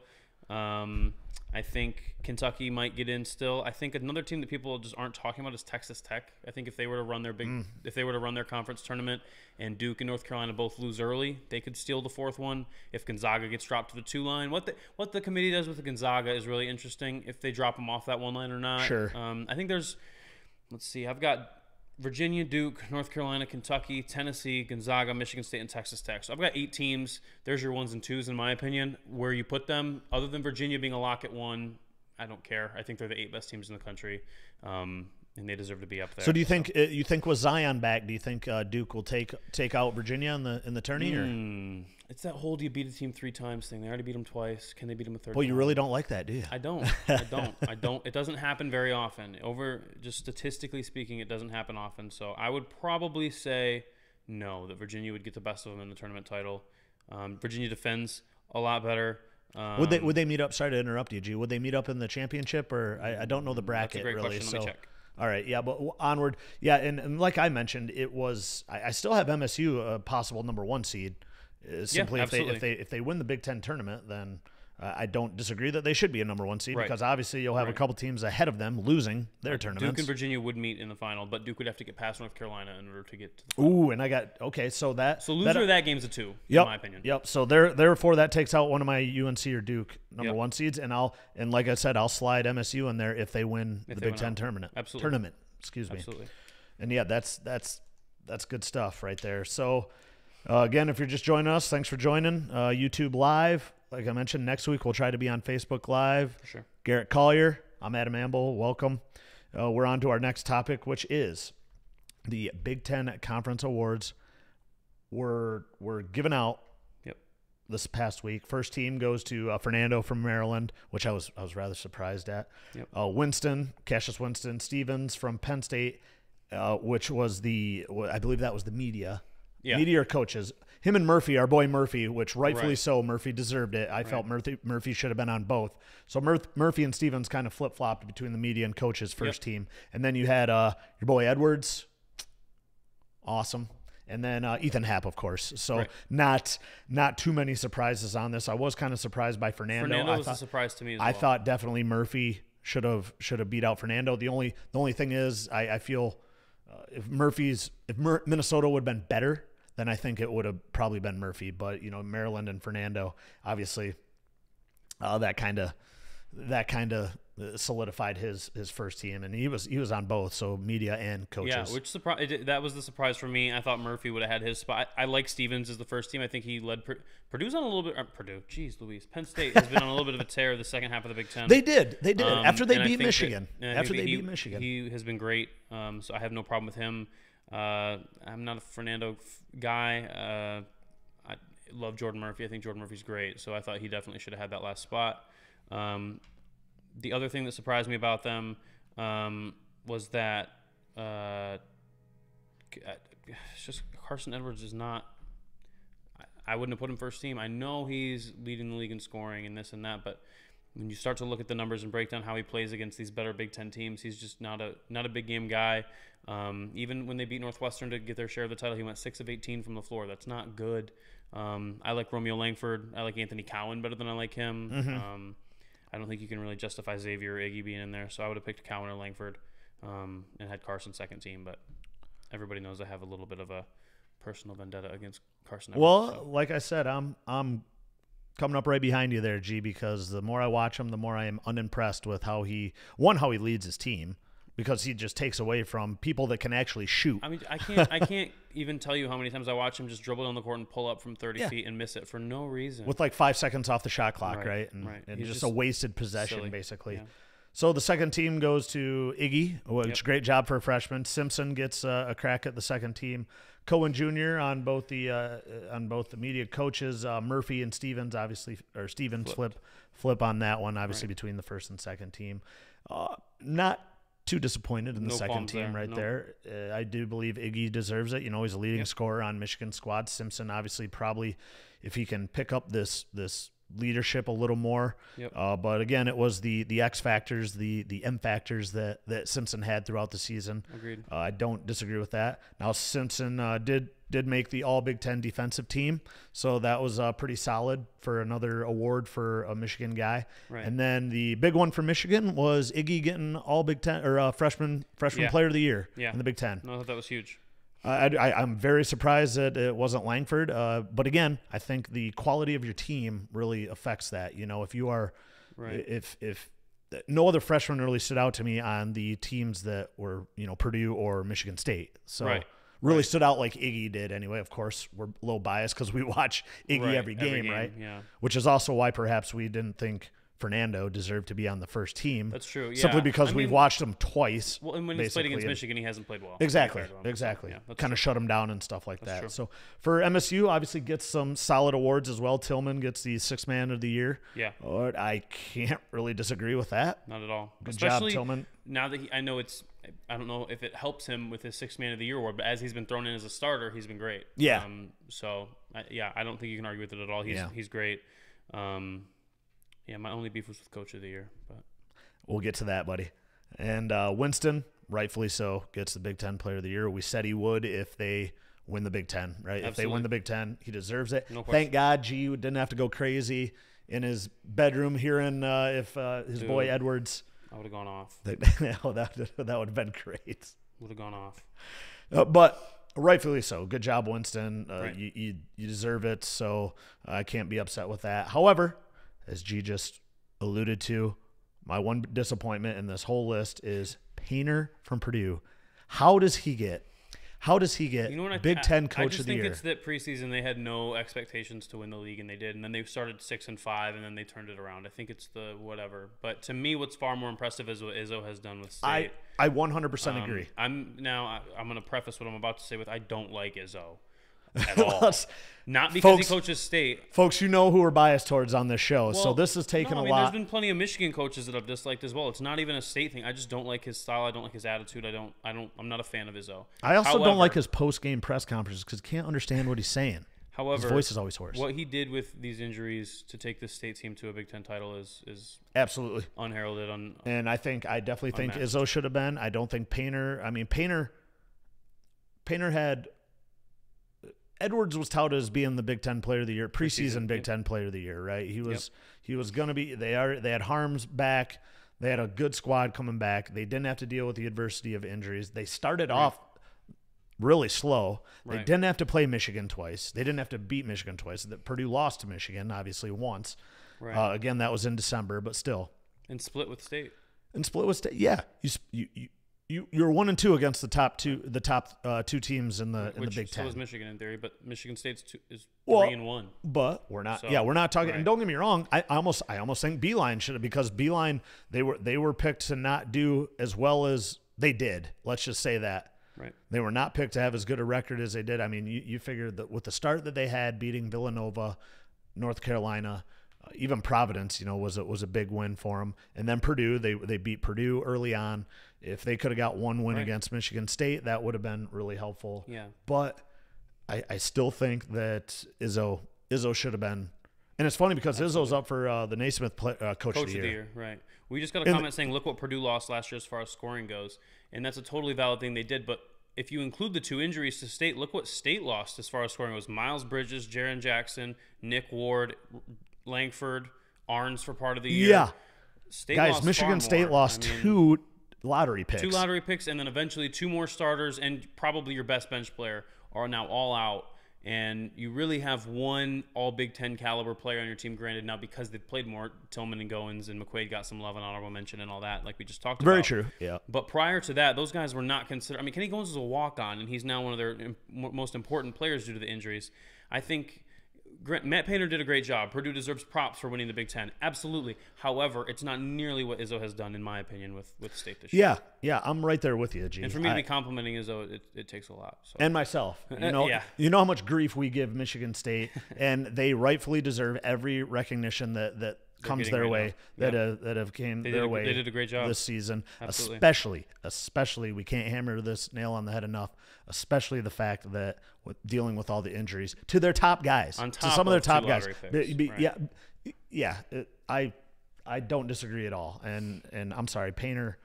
I think Kentucky might get in still. I think another team that people just aren't talking about is Texas Tech. I think if they were to run their conference tournament and Duke and North Carolina both lose early, they could steal the 4th one. If Gonzaga gets dropped to the 2 line, what the committee does with the Gonzaga is really interesting. If they drop them off that 1 line or not. Sure. I think let's see. I've got Virginia, Duke, North Carolina, Kentucky, Tennessee, Gonzaga, Michigan State, and Texas Tech. So I've got 8 teams. There's your 1s and 2s, in my opinion. Where you put them, other than Virginia being a lock at 1, I don't care. I think they're the 8 best teams in the country, and they deserve to be up there. So do you think with Zion back, do you think Duke will take out Virginia in the tourney? It's that whole do you beat a team 3 times thing. They already beat them twice. Can they beat them a 3rd time? Well, you really don't like that, do you? I don't. It doesn't happen very often. Just statistically speaking, it doesn't happen often. So I would probably say no, that Virginia would get the best of them in the tournament title. Virginia defends a lot better. Would they meet up? Sorry to interrupt you, G. Would they meet up in the championship, or I don't know the bracket that's a great really. Question. Let me check. All right, yeah, but onward, yeah, and like I mentioned, it was I still have MSU a possible number 1 seed. Simply if they win the Big Ten tournament, then I don't disagree that they should be a number 1 seed because obviously you'll have a couple teams ahead of them losing their tournaments. Duke and Virginia would meet in the final, but Duke would have to get past North Carolina in order to get to the final. Ooh, and I got loser of that game's a 2, in my opinion. Yep. So therefore that takes out one of my UNC or Duke number 1 seeds, and like I said, I'll slide MSU in there if they win the Big Ten tournament. Absolutely. Tournament. Excuse me. Absolutely. And yeah, that's good stuff right there. So. Again, if you're just joining us, thanks for joining. YouTube Live. Like I mentioned, next week we'll try to be on Facebook Live. For sure. Garrett Collier. I'm Adam Amble. Welcome. We're on to our next topic, which is the Big Ten Conference Awards. We're giving out this past week. First team goes to Fernando from Maryland, which I was rather surprised at. Yep. Cassius Winston Stevens from Penn State, which was I believe that was the media or coaches. Him and Murphy, our boy Murphy, which rightfully so, Murphy deserved it. I felt Murphy should have been on both. So Murphy and Stevens kind of flip-flopped between the media and coaches first team. And then you had your boy Edwards. Awesome. And then Ethan Happ, of course. So not too many surprises on this. I was kind of surprised by Fernando. Fernando was a surprise to me as well. I thought definitely Murphy should have beat out Fernando. The only thing is I feel if Minnesota would have been better, then I think it would have probably been Murphy. But Maryland and Fernando, obviously, that kind of solidified his first team, and he was on both, so media and coaches. Yeah, that was the surprise for me. I thought Murphy would have had his spot. I like Stevens as the first team. I think he led Purdue's on a little bit. Penn State has been on a little bit of a tear the second half of the Big Ten. They did after they beat Michigan. He has been great. So I have no problem with him. I'm not a Fernando guy. I love Jordan Murphy. I think Jordan Murphy's great. So I thought he definitely should have had that last spot. The other thing that surprised me about them was that it's just Carson Edwards is not. I wouldn't have put him first team. I know he's leading the league in scoring and this and that, but when you start to look at the numbers and break down how he plays against these better Big Ten teams, he's just not a big game guy. Even when they beat Northwestern to get their share of the title, he went 6 of 18 from the floor. That's not good. I like Romeo Langford. I like Anthony Cowan better than I like him. Mm-hmm. I don't think you can really justify Xavier or Iggy being in there, so I would have picked Cowan or Langford and had Carson second team. But everybody knows I have a little bit of a personal vendetta against Carson Edwards. Well, like I said, I'm coming up right behind you there, G, because the more I watch him, the more I am unimpressed with how he leads his team, because he just takes away from people that can actually shoot. I mean, I can't even tell you how many times I watch him just dribble down the court and pull up from 30 feet and miss it for no reason. With like 5 seconds off the shot clock, right? And just a wasted possession, silly. Basically. Yeah. So the second team goes to Iggy, which great job for a freshman. Simpson gets a crack at the second team. Cohen Jr. on both the media coaches. Murphy and Stevens, obviously, or Stevens flip on that one, obviously between the first and second team. Not too disappointed in the second team there. I do believe Iggy deserves it. He's a leading scorer on Michigan's squad. Simpson, obviously, probably if he can pick up this leadership a little more. But again, it was the X factors, the M factors that Simpson had throughout the season. Agreed. I don't disagree with that. Now Simpson did make the All Big Ten defensive team, so that was pretty solid for another award for a Michigan guy. Right. And then the big one for Michigan was Iggy getting All Big Ten or freshman Player of the Year in the Big Ten. No, I thought that was huge. I'm very surprised that it wasn't Langford. But again, I think the quality of your team really affects that. If you are, if no other freshman really stood out to me on the teams that were, Purdue or Michigan State. So really stood out like Iggy did anyway. Of course, we're a little biased because we watch Iggy every game, right? Yeah. Which is also why perhaps we didn't think Fernando deserved to be on the first team. That's true. Yeah. Simply because we've watched him twice. Well, and when he's played against Michigan, he hasn't played well. Exactly. Kind of shut him down and stuff like that. So for MSU, obviously gets some solid awards as well. Tillman gets the Sixth Man of the Year. Yeah. But I can't really disagree with that. Not at all. Good job, Tillman. Now that I know I don't know if it helps him with his Sixth Man of the Year award, but as he's been thrown in as a starter, he's been great. Yeah. I don't think you can argue with it at all. He's great. My only beef was with Coach of the Year, but we'll get to that, buddy. And Winston, rightfully so, gets the Big Ten Player of the Year. We said he would if they win the Big Ten, right? Absolutely. If they win the Big Ten, he deserves it. No question. Thank God G didn't have to go crazy in his bedroom hearing if his boy Edwards. I would have gone off. That would have been great. Would have gone off. But rightfully so. Good job, Winston. Right. You deserve it, so I can't be upset with that. However, as G just alluded to, my one disappointment in this whole list is Painter from Purdue. How does he get Big Ten Coach of the Year? I just think it's that preseason they had no expectations to win the league, and they did. And then they started 6-5, and then they turned it around. I think it's the whatever. But to me, what's far more impressive is what Izzo has done with State. I 100% agree. I'm going to preface what I'm about to say with I don't like Izzo. at all. Not because he coaches State. Folks, you know who we're biased towards on this show, so this is taking a lot. There's been plenty of Michigan coaches that I've disliked as well. It's not even a State thing. I just don't like his style. I don't like his attitude. I'm not a fan of Izzo. I also don't like his post-game press conferences because I can't understand what he's saying. However, his voice is always hoarse. What he did with these injuries to take the State team to a Big Ten title is absolutely unheralded. And I definitely think Izzo should have been. I don't think Painter. I mean, Painter had. Edwards was touted as being the Big Ten Player of the Year, preseason Big Ten Player of the Year, right? He was going to be. They had Harms back. They had a good squad coming back. They didn't have to deal with the adversity of injuries. They started off really slow. They didn't have to play Michigan twice. They didn't have to beat Michigan twice. Purdue lost to Michigan, obviously, once. Right. Again, that was in December, but still. And split with State. Yeah. You're 1-2 against the top two teams in the Big Ten. So is Michigan in theory, but Michigan State's is 3-1. But we're not. So, we're not talking. Right. And don't get me wrong. I almost think Beeline should have, because Beeline they were picked to not do as well as they did. Let's just say that. Right. They were not picked to have as good a record as they did. I mean, you figured that with the start that they had, beating Villanova, North Carolina, even Providence, was a big win for them. And then Purdue, they beat Purdue early on. If they could have got one win against Michigan State, that would have been really helpful. Yeah. But I still think that Izzo should have been. And it's funny because Izzo's up for the Naismith Coach of the Year. Right. We just got a comment saying, look what Purdue lost last year as far as scoring goes. And that's a totally valid thing they did. But if you include the 2 injuries to State, look what State lost as far as scoring goes. Miles Bridges, Jaren Jackson, Nick Ward, Langford, Arns for part of the year. Yeah. State guys, Michigan State lost 2 lottery picks. 2 lottery picks, and then eventually 2 more starters, and probably your best bench player are now all out. And you really have one all Big Ten caliber player on your team, granted now because they've played more. Tillman and Goins and McQuaid got some love and honorable mention and all that, like we just talked about. Very true, yeah. But prior to that, those guys were not considered. I mean, Kenny Goins was a walk-on, and he's now one of their most important players due to the injuries. I think Matt Painter did a great job. Purdue deserves props for winning the Big Ten. Absolutely. However, it's not nearly what Izzo has done, in my opinion, with State this year. Yeah, I'm right there with you, G. And for me to be complimenting Izzo, it takes a lot. So. And myself. You know how much grief we give Michigan State, and they rightfully deserve every recognition that comes their way, that have came their way. They did a great job this season. Absolutely. Especially, we can't hammer this nail on the head enough, especially the fact that with dealing with all the injuries to their top guys, to some of their top guys. Right. I don't disagree at all. And I'm sorry, Painter,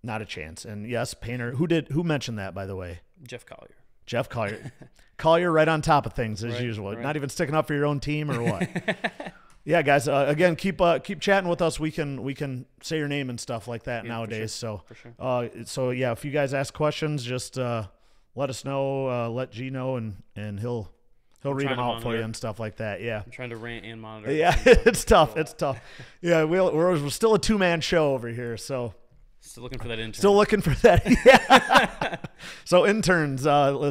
not a chance. And yes, Painter, who mentioned that, by the way? Jeff Collier. Jeff Collier. Collier right on top of things as usual. Right. Not even sticking up for your own team or what? Yeah, guys. Again, keep chatting with us. We can say your name and stuff like that nowadays. For sure. So yeah, if you guys ask questions, just let us know. Let G know, and he'll read them out for you and stuff like that. Yeah. I'm trying to rant and monitor. Yeah, it's tough. It's tough. Yeah, we're still a 2-man show over here. So. Still looking for that intern. Still looking for that. Yeah. So interns,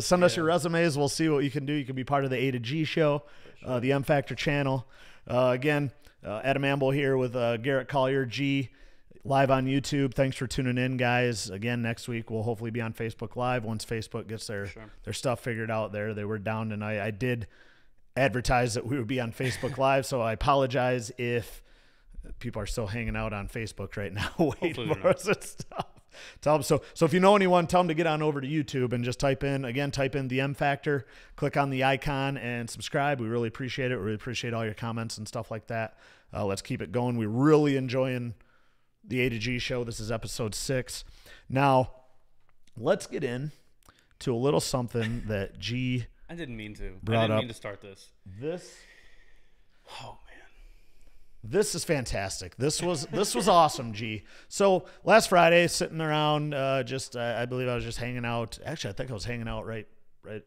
send us your resumes. We'll see what you can do. You can be part of the A to G show, the M Factor channel. Again, Adam Amble here with Garrett Collier, G, live on YouTube. Thanks for tuning in, guys. Again, next week we'll hopefully be on Facebook Live once Facebook gets their stuff figured out there. They were down, and I did advertise that we would be on Facebook Live, so I apologize if people are still hanging out on Facebook right now waiting for us and stuff. Tell them so if you know anyone, tell them to get on over to YouTube and just type in the M Factor, click on the icon and subscribe. We really appreciate it. We really appreciate all your comments and stuff like that. Let's keep it going. We're really enjoying the A to G show. This is episode 6. Now, let's get in to a little something that G I didn't mean to. I didn't mean to start this. This is fantastic. This was awesome, G. So last Friday, sitting around, I believe I was just hanging out. Actually, I think I was hanging out right at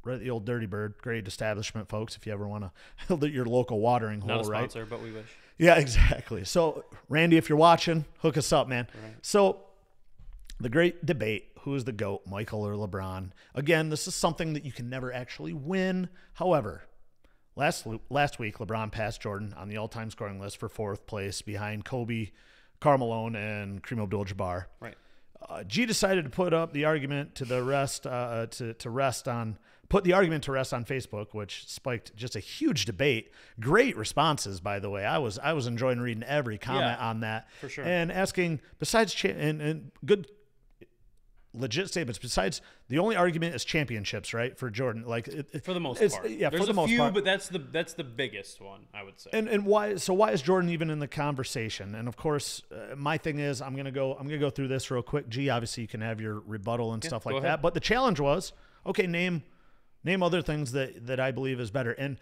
the old Dirty Bird. Great establishment, folks. If you ever want to, your local watering hole, not a sponsor, right? But we wish. Yeah, exactly. So Randy, if you're watching, hook us up, man. Right. So the great debate: who is the GOAT, Michael or LeBron? Again, this is something that you can never actually win. However, Last week, LeBron passed Jordan on the all-time scoring list for 4th place behind Kobe, Karl Malone, and Kareem Abdul-Jabbar. Right. G decided to put up the argument to the rest to rest on put the argument to rest on Facebook, which spiked just a huge debate. Great responses, by the way. I was enjoying reading every comment on that, for sure, and asking besides and good legit statements. Besides, the only argument is championships, right? For Jordan, like for the most part, yeah, there's for the most part. But that's the biggest one, I would say. And why? So why is Jordan even in the conversation? And of course, my thing is, I'm gonna go through this real quick. G, obviously, you can have your rebuttal and stuff like that. But the challenge was, okay, name other things that I believe is better. And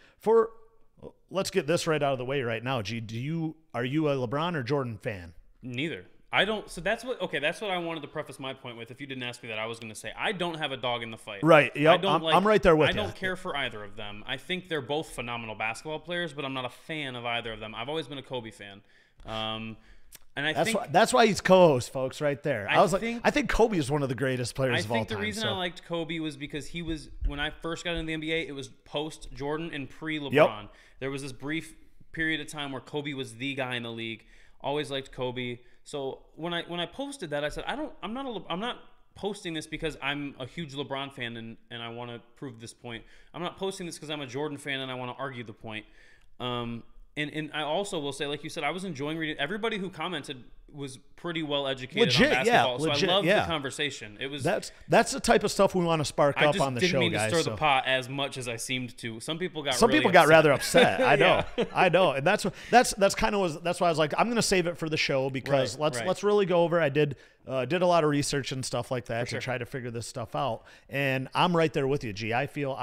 let's get this right out of the way right now. G, are you a LeBron or Jordan fan? Neither. I don't. So that's what I wanted to preface my point with. If you didn't ask me that, I was going to say I don't have a dog in the fight. Right. Yeah. I'm right there with you. I don't care for either of them. I think they're both phenomenal basketball players, but I'm not a fan of either of them. I've always been a Kobe fan. And that's why he's co-host, folks, right there. I think Kobe is one of the greatest players of all time. I think the reason I liked Kobe was because he was, when I first got into the NBA, it was post Jordan and pre LeBron. Yep. There was this brief period of time where Kobe was the guy in the league. Always liked Kobe. So when I posted that, I said I'm not posting this because I'm a huge LeBron fan and I want to prove this point. I'm not posting this because I'm a Jordan fan and I want to argue the point. And I also will say, like you said, I was enjoying reading. Everybody who commented was pretty well educated on basketball, so I loved the conversation. It was that's the type of stuff we want to spark up on the show, guys. I didn't mean to stir the pot as much as I seemed to. Some people got rather upset. I know, I know, and that's why I was like, I'm going to save it for the show because let's really go over. I did a lot of research and stuff like that to try to figure this stuff out, and I'm right there with you, G. I feel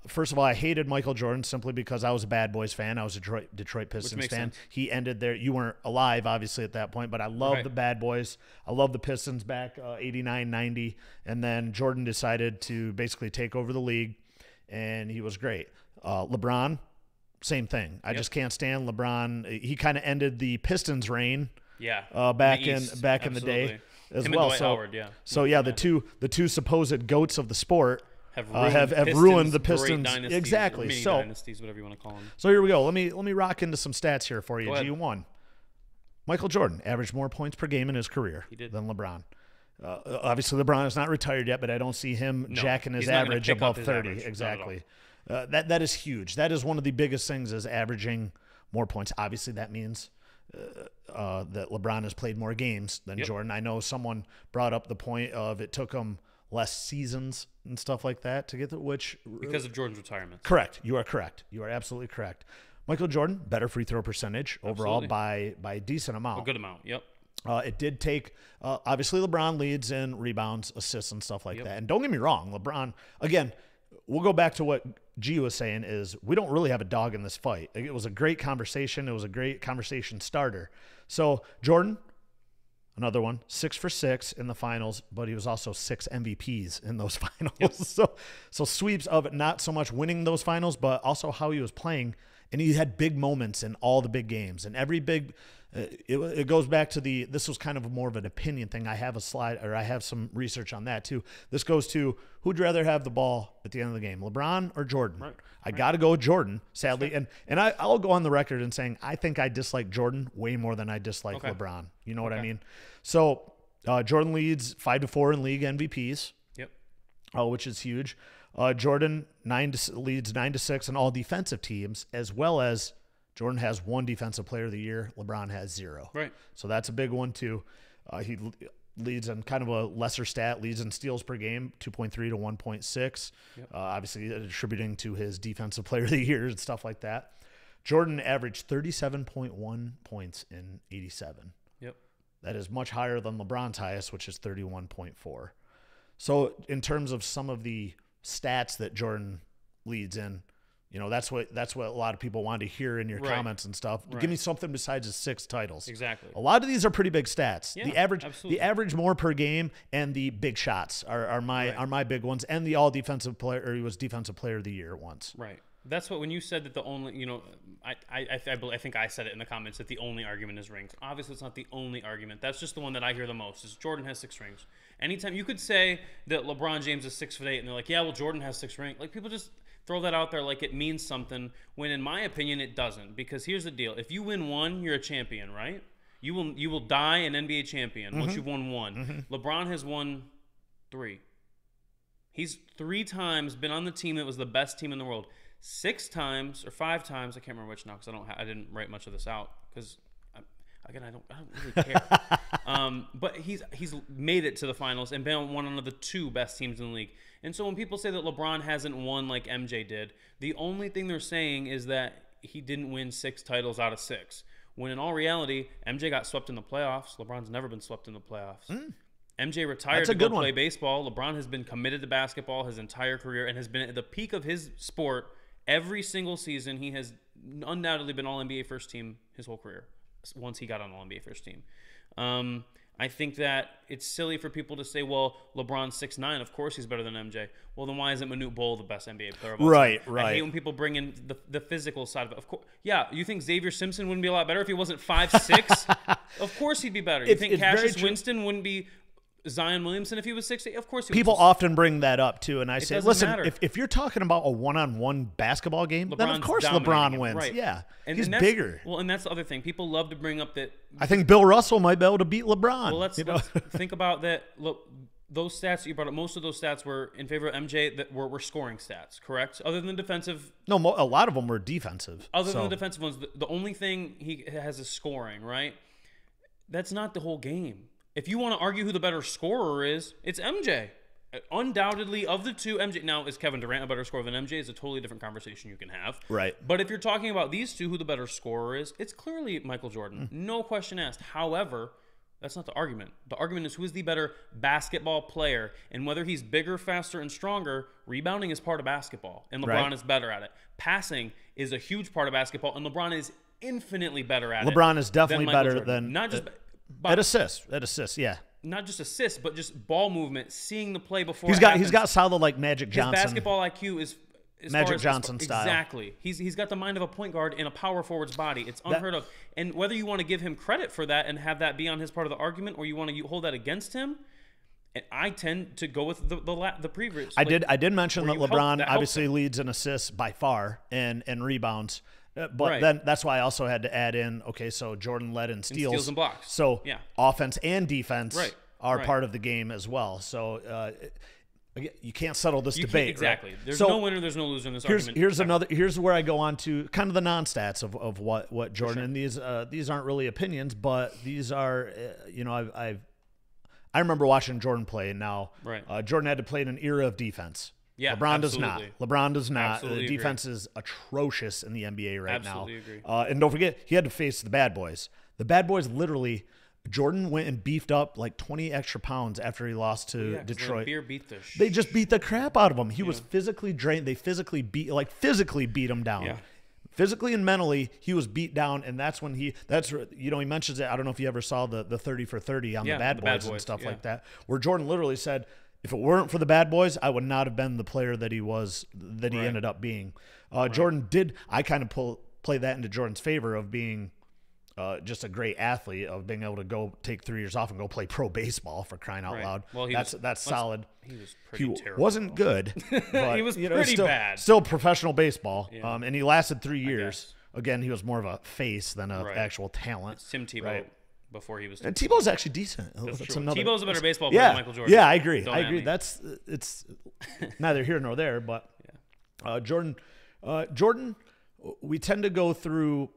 first of all, I hated Michael Jordan simply because I was a Bad Boys fan. I was a Detroit Pistons fan. Sense. He ended there. You weren't alive, obviously, at that point, but I love the Bad Boys. I love the Pistons back 89, 90. And then Jordan decided to basically take over the league, and he was great. LeBron, same thing. I just can't stand LeBron. He kind of ended the Pistons' reign back in the day as Him well. And Dwight Howard, the two supposed goats of the sport have ruined the Pistons. Dynasties, exactly. So dynasties, whatever you want to call them. So here we go. Let me rock into some stats here for you. G1. Michael Jordan averaged more points per game in his career than LeBron. Obviously, LeBron is not retired yet, but I don't see him jacking his average above 30. Exactly. That is huge. That is one of the biggest things, is averaging more points. Obviously, that means that LeBron has played more games than Jordan. I know someone brought up the point of it took him less seasons and stuff like that to get to because of Jordan's retirement. Correct. You are correct. You are absolutely correct. Michael Jordan, better free throw percentage overall by a decent amount. A good amount. Yep. It did take obviously LeBron leads in rebounds, assists, and stuff like that. And don't get me wrong, LeBron, again, we'll go back to what G was saying, is we don't really have a dog in this fight. It was a great conversation. It was a great conversation starter. So Jordan, another one, 6 for 6 in the finals, but he was also 6 MVPs in those finals. Yep. So sweeps of not so much winning those finals, but also how he was playing. And he had big moments in all the big games. And every big, it goes back to this was kind of more of an opinion thing. I have a slide, or I have some research on that too. This goes to, who'd rather have the ball at the end of the game, LeBron or Jordan? Right. I got to go with Jordan, sadly. And I'll go on the record in saying I think I dislike Jordan way more than I dislike LeBron. You know what I mean? So Jordan leads 5-4 in league MVPs. Yep. Which is huge. Jordan leads 9-6 in all defensive teams, as well as Jordan has 1 defensive player of the year. LeBron has 0. Right. So that's a big one too. He leads in kind of a lesser stat, leads in steals per game, 2.3 to 1.6. Yep. Obviously attributing to his defensive player of the year and stuff like that. Jordan averaged 37.1 points in 87. Yep. That is much higher than LeBron's highest, which is 31.4. So in terms of some of the stats that Jordan leads in, you know, that's what a lot of people want to hear in your comments and stuff. Right. Give me something besides his 6 titles. Exactly. A lot of these are pretty big stats. Yeah, the average more per game and the big shots are my big ones, and the all defensive player, or he was defensive player of the year once. Right. That's what, when you said that the only, you know, I think I said it in the comments that the only argument is rings. Obviously, it's not the only argument. That's just the one that I hear the most, is Jordan has 6 rings. Anytime you could say that LeBron James is 6'8", and they're like, yeah, well, Jordan has 6 rings. Like, people just throw that out there like it means something, when in my opinion it doesn't. Because here's the deal: if you win 1, you're a champion, right? You will die an NBA champion once you've won 1. LeBron has won 3. He's 3 times been on the team that was the best team in the world. 6 times or 5 times, I can't remember which now because I didn't write much of this out because again I don't really care. But he's made it to the finals and been on one of the 2 best teams in the league. And so when people say that LeBron hasn't won like MJ did, the only thing they're saying is that he didn't win 6 titles out of 6. When in all reality, MJ got swept in the playoffs. LeBron's never been swept in the playoffs. MJ retired to go play baseball. LeBron has been committed to basketball his entire career and has been at the peak of his sport every single season. He has undoubtedly been All-NBA first team his whole career once he got on All-NBA first team. I think that it's silly for people to say, well, LeBron's 6'9", of course he's better than MJ. Well, then why isn't Manute Bol the best NBA player of all time? Right. I hate when people bring in the physical side of it. Of course, yeah, you think Xavier Simpson wouldn't be a lot better if he wasn't 5'6"? Of course he'd be better. You think Cassius Winston wouldn't be Zion Williamson if he was 6'8"? Of course he would. People often bring that up too, and I say, listen, if you're talking about a one-on-one basketball game, then of course LeBron wins. Right. Yeah, he's bigger. Well, and that's the other thing. People love to bring up that. I think Bill Russell might be able to beat LeBron. Well, let's think about that. Look, those stats you brought up, most of those stats were in favor of MJ that were scoring stats, correct? Other than defensive. No, a lot of them were defensive. Other than the defensive ones, the only thing he has is scoring, right? That's not the whole game. If you want to argue who the better scorer is, it's MJ. Undoubtedly, of the 2, MJ. Now, is Kevin Durant a better scorer than MJ? Is a totally different conversation you can have. Right. But if you're talking about these 2, who the better scorer is, it's clearly Michael Jordan. No question asked. However, that's not the argument. The argument is who is the better basketball player, and whether he's bigger, faster, and stronger. Rebounding is part of basketball, and LeBron is better at it. Passing is a huge part of basketball, and LeBron is infinitely better at it. LeBron is definitely better than not just at assists, yeah. Not just assists, but just ball movement, seeing the play before. He's got solid like Magic Johnson. His basketball IQ is Magic Johnson style. Exactly. He's got the mind of a point guard in a power forward's body. It's unheard of. And whether you want to give him credit for that and have that be on his part of the argument, or you want to hold that against him, I tend to go with the previous. I did mention that LeBron obviously leads in assists by far and rebounds. But then that's why I also had to add in, okay, so Jordan led in steals and blocks. So offense and defense are part of the game as well. So you can't settle this debate. Exactly. Right? There's no winner, there's no loser in this argument. Here's where I go on to kind of the non-stats of what Jordan, and these aren't really opinions, but these are, I remember watching Jordan play, and now Jordan had to play in an era of defense. Yeah, LeBron absolutely. does not. Absolutely the defense is atrocious in the NBA right now. Absolutely agree. And don't forget, he had to face the bad boys. The bad boys literally, Jordan went and beefed up like 20 extra pounds after he lost to Detroit. They just beat the crap out of him. He was physically drained. They physically beat him down. Yeah. Physically and mentally, he was beat down, and that's when he mentions it. I don't know if you ever saw the 30 for 30 on the Bad Boys and stuff like that, where Jordan literally said, if it weren't for the bad boys, I would not have been the player that he ended up being. Jordan did. I kind of play that into Jordan's favor of being just a great athlete, of being able to go take 3 years off and go play pro baseball, for crying out loud. Well, that's solid. He was pretty terrible. Wasn't good, but he was pretty bad. Still professional baseball, and he lasted 3 years. Again, he was more of a face than an actual talent. It's Tim Tebow. Before he was, and Tebow's actually decent. Tebow's a better baseball player than Michael Jordan. Yeah, I agree. It's neither here nor there. But Jordan, we tend to go through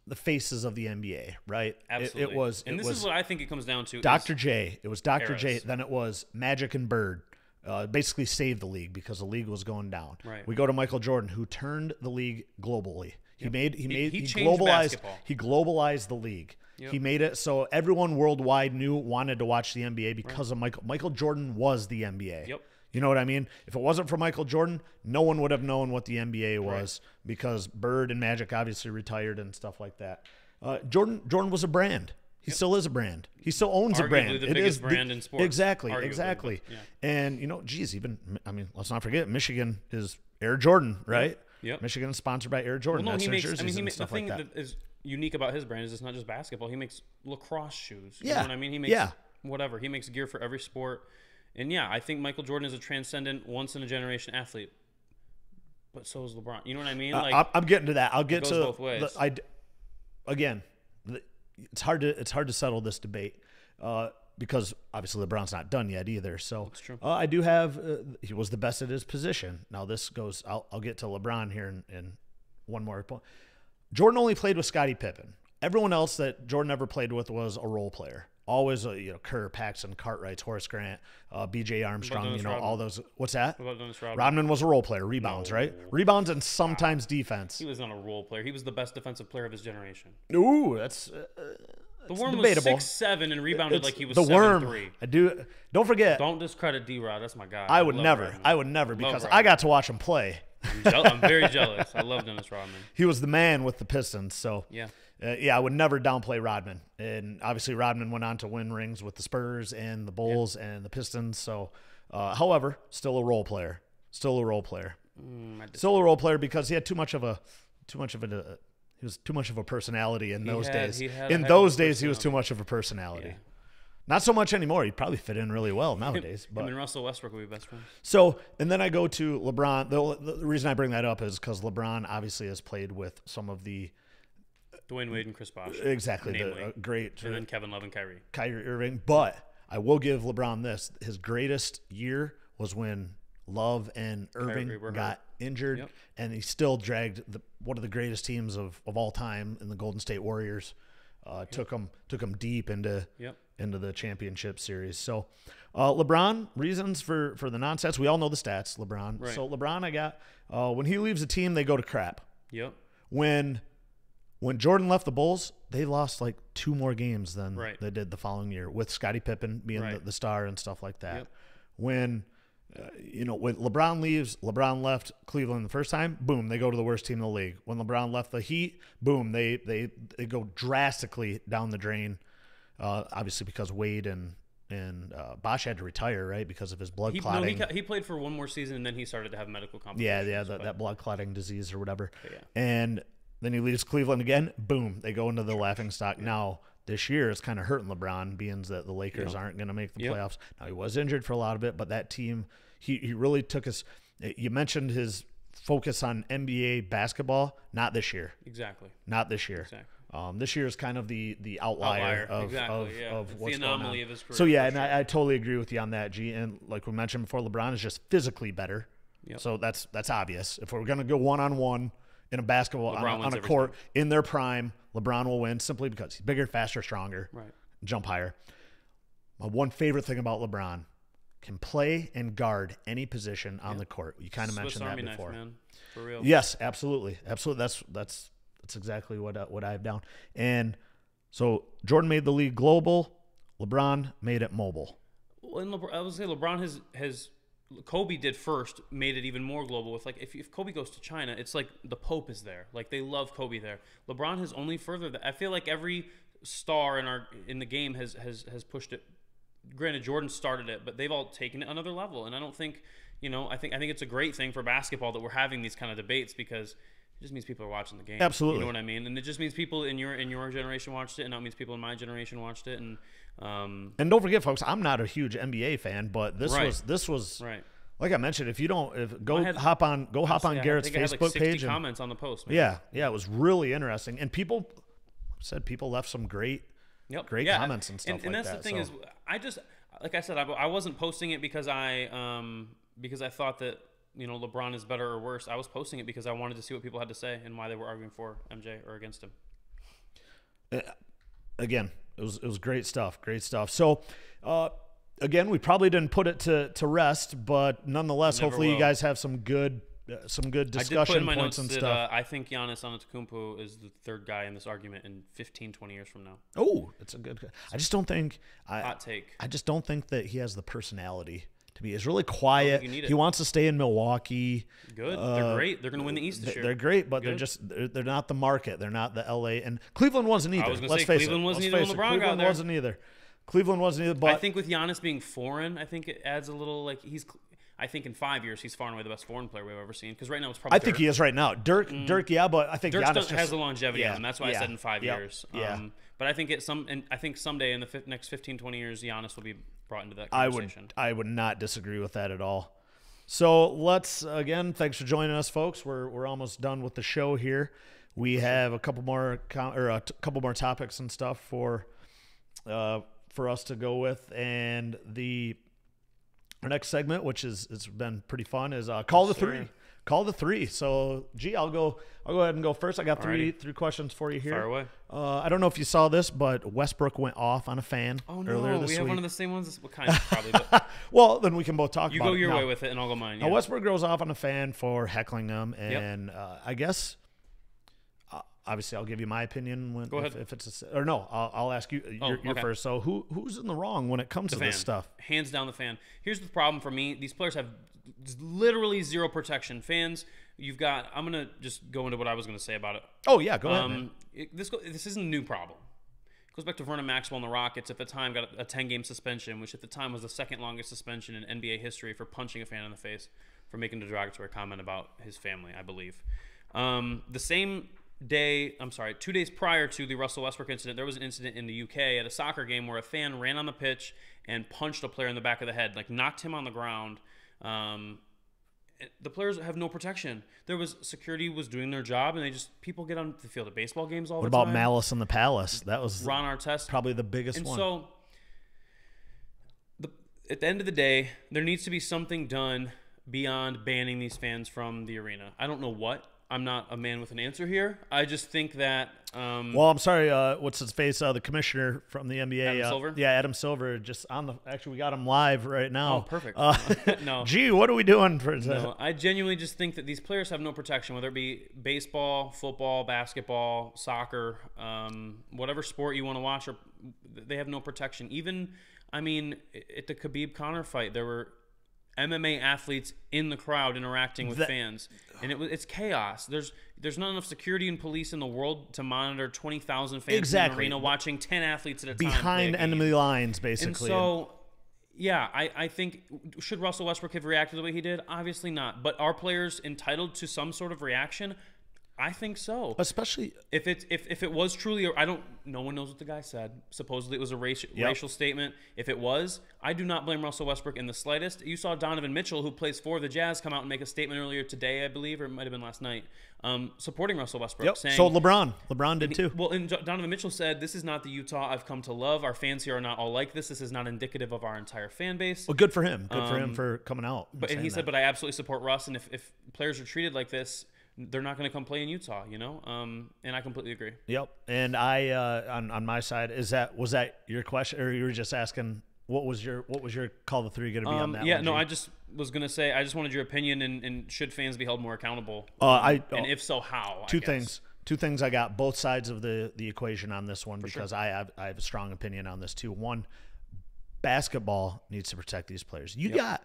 the faces of the NBA, right? Absolutely. This is what I think it comes down to. Dr. J. It was Dr. J. Then it was Magic and Bird. Basically saved the league because the league was going down. Right. We go to Michael Jordan, who turned the league globally. He globalized the league. Yep. He made it so everyone worldwide wanted to watch the NBA because of Michael. Michael Jordan was the NBA. Yep. You know what I mean? If it wasn't for Michael Jordan, no one would have known what the NBA was because Bird and Magic obviously retired and stuff like that. Jordan was a brand. He still is a brand. He still owns a brand. The biggest brand in sports. Exactly. And let's not forget, Michigan is Air Jordan, right? Yep. Michigan is sponsored by Air Jordan. Well, no, the thing that is unique about his brand is it's not just basketball. He makes lacrosse shoes. You know what I mean? He makes whatever. He makes gear for every sport. And I think Michael Jordan is a transcendent, once-in-a-generation athlete. But so is LeBron. You know what I mean? I'm getting to that. I'll get to both ways. It's hard to settle this debate. because obviously LeBron's not done yet either. So That's true. I do have he was the best at his position. Now this goes. I'll get to LeBron here in one more point. Jordan only played with Scottie Pippen. Everyone else that Jordan ever played with was a role player. Always, Kerr, Paxson, Cartwright, Horace Grant, B.J. Armstrong, all those. What's that? What about Dennis Rodman? Rodman was a role player. Rebounds, right? Rebounds and sometimes defense. He was not a role player. He was the best defensive player of his generation. Ooh, that's The Worm debatable. was 6'7" and rebounded like he was the 7'3". Worm. I do. Don't forget. Don't discredit D-Rod. That's my guy. I would never. Rodman. I would never because Rodman. I got to watch him play. I'm very jealous. I love Dennis Rodman. He was the man with the Pistons. So Yeah. I would never downplay Rodman. And obviously Rodman went on to win rings with the Spurs and the Bulls and the Pistons. So, however, still a role player. Still a role player. Still a role player because he had too much of a he was too much of a personality in those days. In those days, he was too much of a personality. Yeah. Not so much anymore. He'd probably fit in really well nowadays. Him and Russell Westbrook would be best friends. So, and then I go to LeBron. The reason I bring that up is because LeBron obviously has played with some of the Dwayne Wade and Chris Bosh. exactly namely. the great And then Kevin Love and Kyrie. Kyrie Irving. But I will give LeBron this: his greatest year was when Love and Irving got injured, Yep. and he still dragged one of the greatest teams of all time in the Golden State Warriors. Took them deep into the championship series. So LeBron, reasons for the nonsense. We all know the stats, LeBron. Right. So LeBron, I got when he leaves a team, they go to crap. Yep. When Jordan left the Bulls, they lost like 2 more games than Right. they did the following year, with Scottie Pippen being Right. the star and stuff like that. Yep. When when LeBron leaves, LeBron left Cleveland the first time, boom, they go to the worst team in the league. When LeBron left the Heat, boom, they go drastically down the drain. Obviously because Wade and Bosh had to retire, right, because of his blood clotting. He played for one more season, and then he started to have medical complications. Yeah, that blood clotting disease or whatever. Yeah. And then he leaves Cleveland again. Boom, they go into the laughingstock. Now this year it's kind of hurting LeBron, being that the Lakers aren't going to make the playoffs. Now he was injured for a lot of it, but that team, he really took his. You mentioned his focus on NBA basketball. Not this year. Exactly. Not this year. Exactly. This year is kind of the outlier of what's the anomaly going on. of his career. So yeah, and I totally agree with you on that, G. And like we mentioned before, LeBron is just physically better. Yep. So that's obvious. If we're gonna go 1-on-1 in a basketball on a court in their prime, LeBron will win simply because he's bigger, faster, stronger, Right. jump higher. My one favorite thing about LeBron, can play and guard any position on the court. You kind of mentioned that before. Knife, man. For real. Yes, absolutely. That's exactly what I have down. And so Jordan made the league global. LeBron made it mobile. Well, and I would say LeBron has Kobe did first, made it even more global. With like if Kobe goes to China, it's like the Pope is there. Like they love Kobe there. LeBron has only furthered that. I feel like every star in the game has pushed it. Granted, Jordan started it, but they've all taken it another level. And I don't think, I think it's a great thing for basketball that we're having these kind of debates, because it just means people are watching the game. Absolutely. You know what I mean? And it just means people in your generation watched it, and now it means people in my generation watched it. And don't forget, folks, I'm not a huge NBA fan, but this was right. Like I mentioned, hop on Garrett's Facebook page and comments on the post. Man. Yeah, it was really interesting, and people left some great comments and stuff. And that's the thing is, I just, like I said, I wasn't posting it because I thought that LeBron is better or worse. I was posting it because I wanted to see what people had to say and why they were arguing for MJ or against him. Again, it was great stuff. Great stuff. So, again, we probably didn't put it to rest, but nonetheless, hopefully you guys have some good discussion points and stuff. I think Giannis Antetokounmpo is the third guy in this argument in 15, 20 years from now. Oh, it's a good. I just don't think. Hot take. I just don't think that he has the personality to be. He's really quiet. He wants to stay in Milwaukee. Good. They're great. They're going to win the East this year. They're great, but they're not the market. They're not the LA, and Cleveland wasn't either. I was going to say Cleveland wasn't either when LeBron got there. Cleveland wasn't either. Cleveland wasn't either. But I think with Giannis being foreign, I think it adds a little I think in 5 years he's far and away the best foreign player we've ever seen. Because right now it's probably. I think he is right now. Dirk, yeah, but I think Dirk Giannis has the longevity on him. That's why I said in 5 Yep, years. Yeah. But I think I think someday in the next 15, 20 years, Giannis will be brought into that conversation. I would not disagree with that at all. So let's again, thanks for joining us, folks. We're almost done with the show here. We have a couple more topics and stuff for for us to go with. And our next segment, which it's been pretty fun, is Call the Three. Call the Three. So, I'll go ahead and go first. I got three questions for you here. Fire away. I don't know if you saw this, but Westbrook went off on a fan earlier this week. We have one of the same ones. What kind? Probably. But well, then we can both talk about it. You go your way with it, and I'll go mine. Yeah. Westbrook goes off on a fan for heckling him, and I guess obviously I'll give you my opinion go ahead. If it's or no, I'll ask you. You're first. So who's in the wrong when it comes to this stuff? Hands down, the fan. Here's the problem for me: these players have literally zero protection. Fans, you've got. I'm gonna just go into what I was gonna say about it. Oh yeah, go ahead. Man. This isn't a new problem. It goes back to Vernon Maxwell and the Rockets. At the time, got a 10-game suspension, which at the time was the second longest suspension in NBA history for punching a fan in the face for making a derogatory comment about his family, I believe. The same day, 2 days prior to the Russell Westbrook incident, there was an incident in the UK at a soccer game where a fan ran on the pitch and punched a player in the back of the head, like knocked him on the ground. The players have no protection. There was security was doing their job, and people get on the field at baseball games all the time. What about Malice in the Palace? That was Ron Artest, probably the biggest one. So, at the end of the day, there needs to be something done beyond banning these fans from the arena. I don't know what. I'm not a man with an answer here. I just think that. Well, I'm sorry. What's his face? The commissioner from the NBA. Adam Silver. Yeah, Adam Silver. Just on the. Actually, we got him live right now. Oh, perfect. No. Gee, what are we doing for? No, I genuinely just think that these players have no protection, whether it be baseball, football, basketball, soccer, whatever sport you want to watch, or they have no protection. Even, I mean, at the Khabib Conor fight, there were MMA athletes in the crowd interacting with fans, and it's chaos. There's not enough security and police in the world to monitor 20,000 fans in the arena watching 10 athletes at a time behind enemy lines, basically. And so, yeah, I think should Russell Westbrook have reacted the way he did? Obviously not. But are players entitled to some sort of reaction? I think so. Especially if it was truly, no one knows what the guy said. Supposedly it was a racial statement. If it was, I do not blame Russell Westbrook in the slightest. You saw Donovan Mitchell, who plays for the Jazz, come out and make a statement earlier today, I believe, or it might have been last night, supporting Russell Westbrook. Saying, so LeBron did too. Well, and Donovan Mitchell said, "This is not the Utah I've come to love. Our fans here are not all like this. This is not indicative of our entire fan base." Well, good for him. Good for him for coming out. And he said, "But I absolutely support Russ, and if players are treated like this, they're not going to come play in Utah, you know?" And I completely agree. Yep. And I, on my side, was that your question, or you were just asking what was your Call the Three going to be on that? Yeah, one, no, I just was going to say I just wanted your opinion, and should fans be held more accountable? And if so, how? Two things. I got both sides of the equation on this one because I have a strong opinion on this too. One, basketball needs to protect these players. You got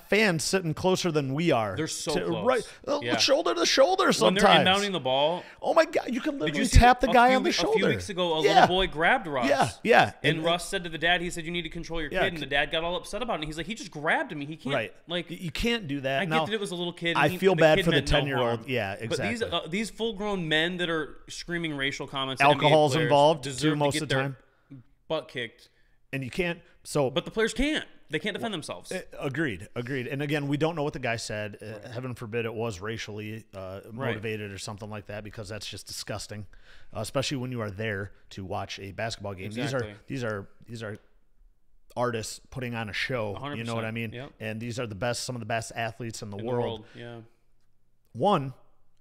fans sitting closer than we are. They're so close. Right, shoulder to shoulder sometimes. When they're inbounding the ball. Oh, my God. You can literally tap the guy on the shoulder. A few weeks ago, a little boy grabbed Russ. Yeah. And Russ said to the dad, he said, "You need to control your kid." And the dad got all upset about it. And he's like, "He just grabbed him. He can't." Right. Like, you can't do that. I get that it was a little kid. I feel bad for the 10-year-old. Yeah, exactly. But these full-grown men that are screaming racial comments. Alcohol's involved too most of the time. Butt kicked. And you can't. But the players can't. They can't defend themselves. Agreed. And again, we don't know what the guy said. Heaven forbid it was racially motivated or something like that, because that's just disgusting, especially when you are there to watch a basketball game. Exactly. These are artists putting on a show. 100%. You know what I mean? Yep. And these are some of the best athletes in the world. Yeah. One,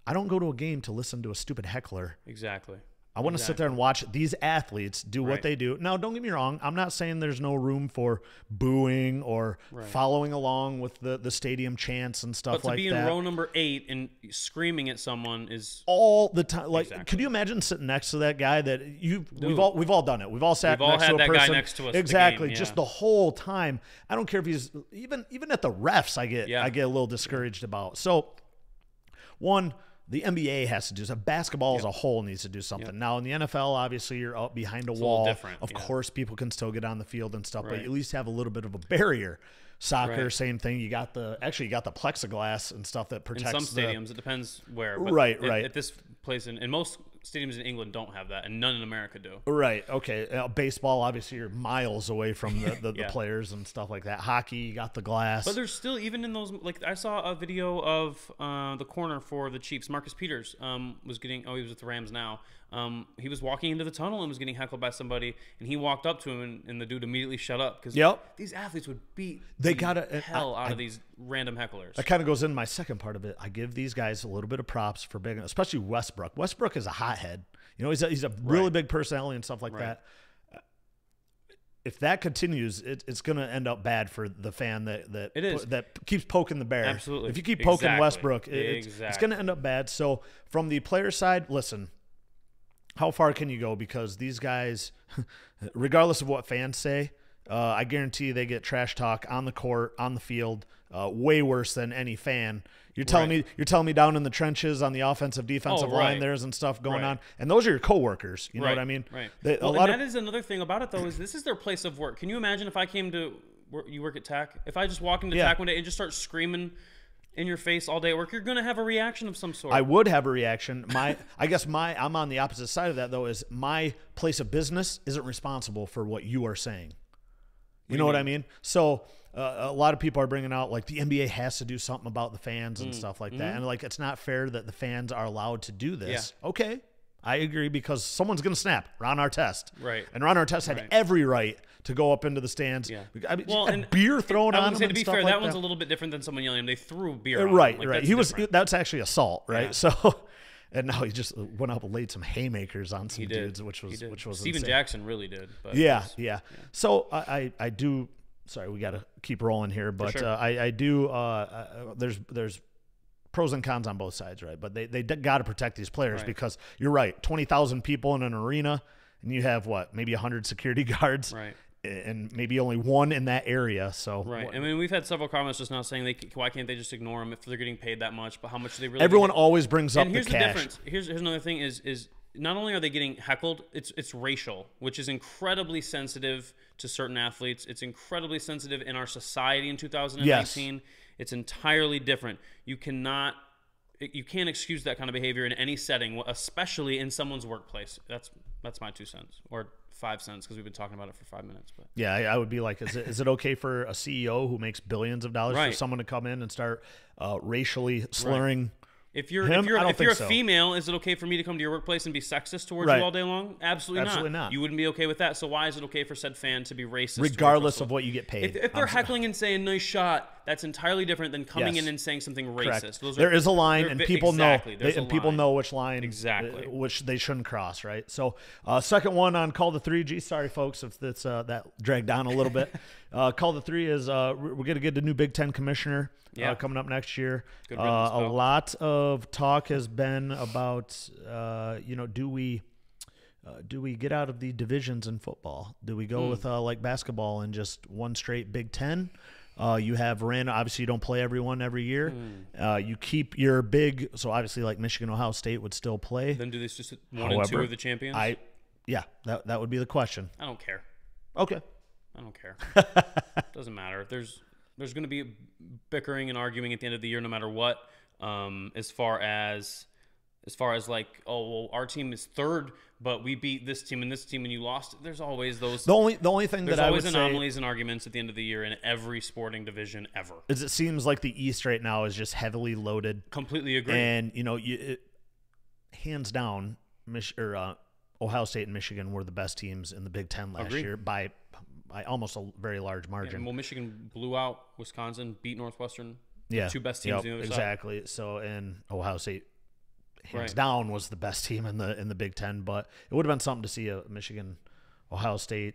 I don't go to a game to listen to a stupid heckler. Exactly. I want to sit there and watch these athletes do what they do. Now, don't get me wrong. I'm not saying there's no room for booing or following along with the stadium chants and stuff like that. But to be in row number 8 and screaming at someone is all the time. Like, could you imagine sitting next to that guy that we've all done it. We've all sat next to a person. We've all had that guy next to us. Exactly. The game, just the whole time. I don't care if he's even at the refs. I get a little discouraged about. So, one. The NBA has to do something. Basketball as a whole needs to do something. Now, in the NFL, obviously, you're up behind a wall. Of course, people can still get on the field and stuff, but you at least have a little bit of a barrier. Soccer, same thing. You got the plexiglass and stuff that protects. In some stadiums, it depends where. But right. At this place, in most stadiums in England don't have that, and none in America do. Right. Okay. Baseball, obviously, you're miles away from the players and stuff like that. Hockey, you got the glass. But there's still, even in those, like I saw a video of the corner for the Chiefs. Marcus Peters was he was with the Rams now. He was walking into the tunnel and was getting heckled by somebody, and he walked up to him, and the dude immediately shut up because these athletes would beat the hell out of these random hecklers. That kind of goes into my second part of it. I give these guys a little bit of props for big, especially Westbrook. Westbrook is a hothead. You know, he's a really big personality and stuff like that. If that continues, it's going to end up bad for the fan that keeps poking the bear. Absolutely. If you keep poking Westbrook, it's going to end up bad. So from the player side, listen, how far can you go? Because these guys, regardless of what fans say, I guarantee they get trash talk on the court, on the field, way worse than any fan. You're telling me down in the trenches on the offensive, defensive line there's and stuff going on, and those are your coworkers. You know what I mean? Right. That is another thing about it though, is this is their place of work. Can you imagine if I came to you work at TAC? If I just walk into TAC one day and just start screaming in your face all day at work, you're going to have a reaction of some sort. I would have a reaction. I'm on the opposite side of that though. Is my place of business isn't responsible for what you are saying. You know what I mean? So a lot of people are bringing out like the NBA has to do something about the fans and stuff like that. And like, it's not fair that the fans are allowed to do this. Yeah. Okay. I agree, because someone's going to snap. Ron Artest. Right. And Ron Artest had every right to go up into the stands. Yeah. I mean, and beer thrown on him. To be fair, that one's a little bit different than someone yelling. They threw beer on him. Right. That's actually assault, right? Yeah. So, and now he just went up and laid some haymakers on some dudes, which was Steven insane. Jackson really did. But yeah. So I do. Sorry, we got to keep rolling here, but sure. I do. There's pros and cons on both sides, right? But they got to protect these players because you're right. 20,000 people in an arena, and you have maybe 100 security guards, right? And maybe only one in that area. So I mean, we've had several comments just now saying why can't they just ignore them if they're getting paid that much? But how much do they really? Everyone always brings up the cash. Here's the difference. Here's another thing is not only are they getting heckled, it's racial, which is incredibly sensitive to certain athletes. It's incredibly sensitive in our society in 2019. Yes. It's entirely different. You can't excuse that kind of behavior in any setting, especially in someone's workplace. That's my 2 cents, or 5 cents, because we've been talking about it for 5 minutes. But yeah, I would be like, is it okay for a CEO who makes billions of dollars for someone to come in and start racially slurring? Right. If you're a female, is it okay for me to come to your workplace and be sexist towards you all day long? Absolutely not. You wouldn't be okay with that. So why is it okay for said fan to be racist? Regardless of what you get paid. If they're heckling and saying nice shot, that's entirely different than coming in and saying something racist. There is a line, and people know. People know which line, which they shouldn't cross. Right. So, second one on Call the 3. Gee, sorry folks if that's that dragged on a little bit. Call the 3 is we're going to get a new Big Ten commissioner. Coming up next year. A lot of talk has been about, do we get out of the divisions in football? Do we go with like basketball and just one straight Big Ten? You have random. Obviously, you don't play everyone every year. You keep your big. So obviously, like Michigan, Ohio State would still play. Then do they just 1 and 2 of the champions? That would be the question. I don't care. Okay. I don't care. Doesn't matter. There's going to be bickering and arguing at the end of the year, no matter what. As far as like, oh, well, our team is third, but we beat this team and you lost. There's always those. The only thing that I would say, there's always anomalies and arguments at the end of the year in every sporting division ever. Is it seems like the East right now is just heavily loaded. Completely agree. And hands down, Ohio State and Michigan were the best teams in the Big Ten last year by almost a very large margin. Well, Michigan blew out Wisconsin, beat Northwestern. Yeah, two best teams on the other side. Exactly. So, and Ohio State, hands down, was the best team in the Big Ten. But it would have been something to see a Michigan, Ohio State,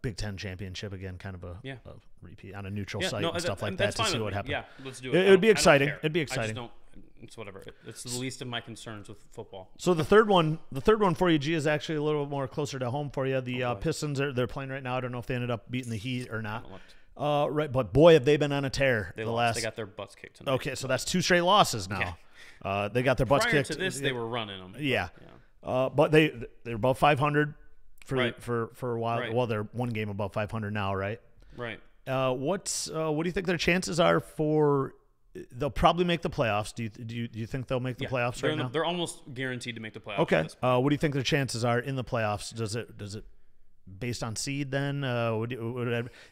Big Ten championship again, kind of a repeat on a neutral site and stuff like that to see what happened. Yeah, let's do it. It would be exciting. It'd be exciting. I just don't. It's whatever. It's the least of my concerns with football. So the third one for you, G, is actually a little more closer to home for you. The Pistons they're playing right now. I don't know if they ended up beating the Heat or not. Right, but boy, have they been on a tear. They got their butts kicked tonight. Okay, so that's 2 straight losses now. Yeah. They got their butts kicked. Prior to this, they were running them. But they're above 500 for a while. Right. Well, they're one game above 500 now, right? Right. What do you think their chances are for? They'll probably make the playoffs. Do you think they'll make the playoffs right now? They're almost guaranteed to make the playoffs. Okay. What do you think their chances are in the playoffs? Does it based on seed then?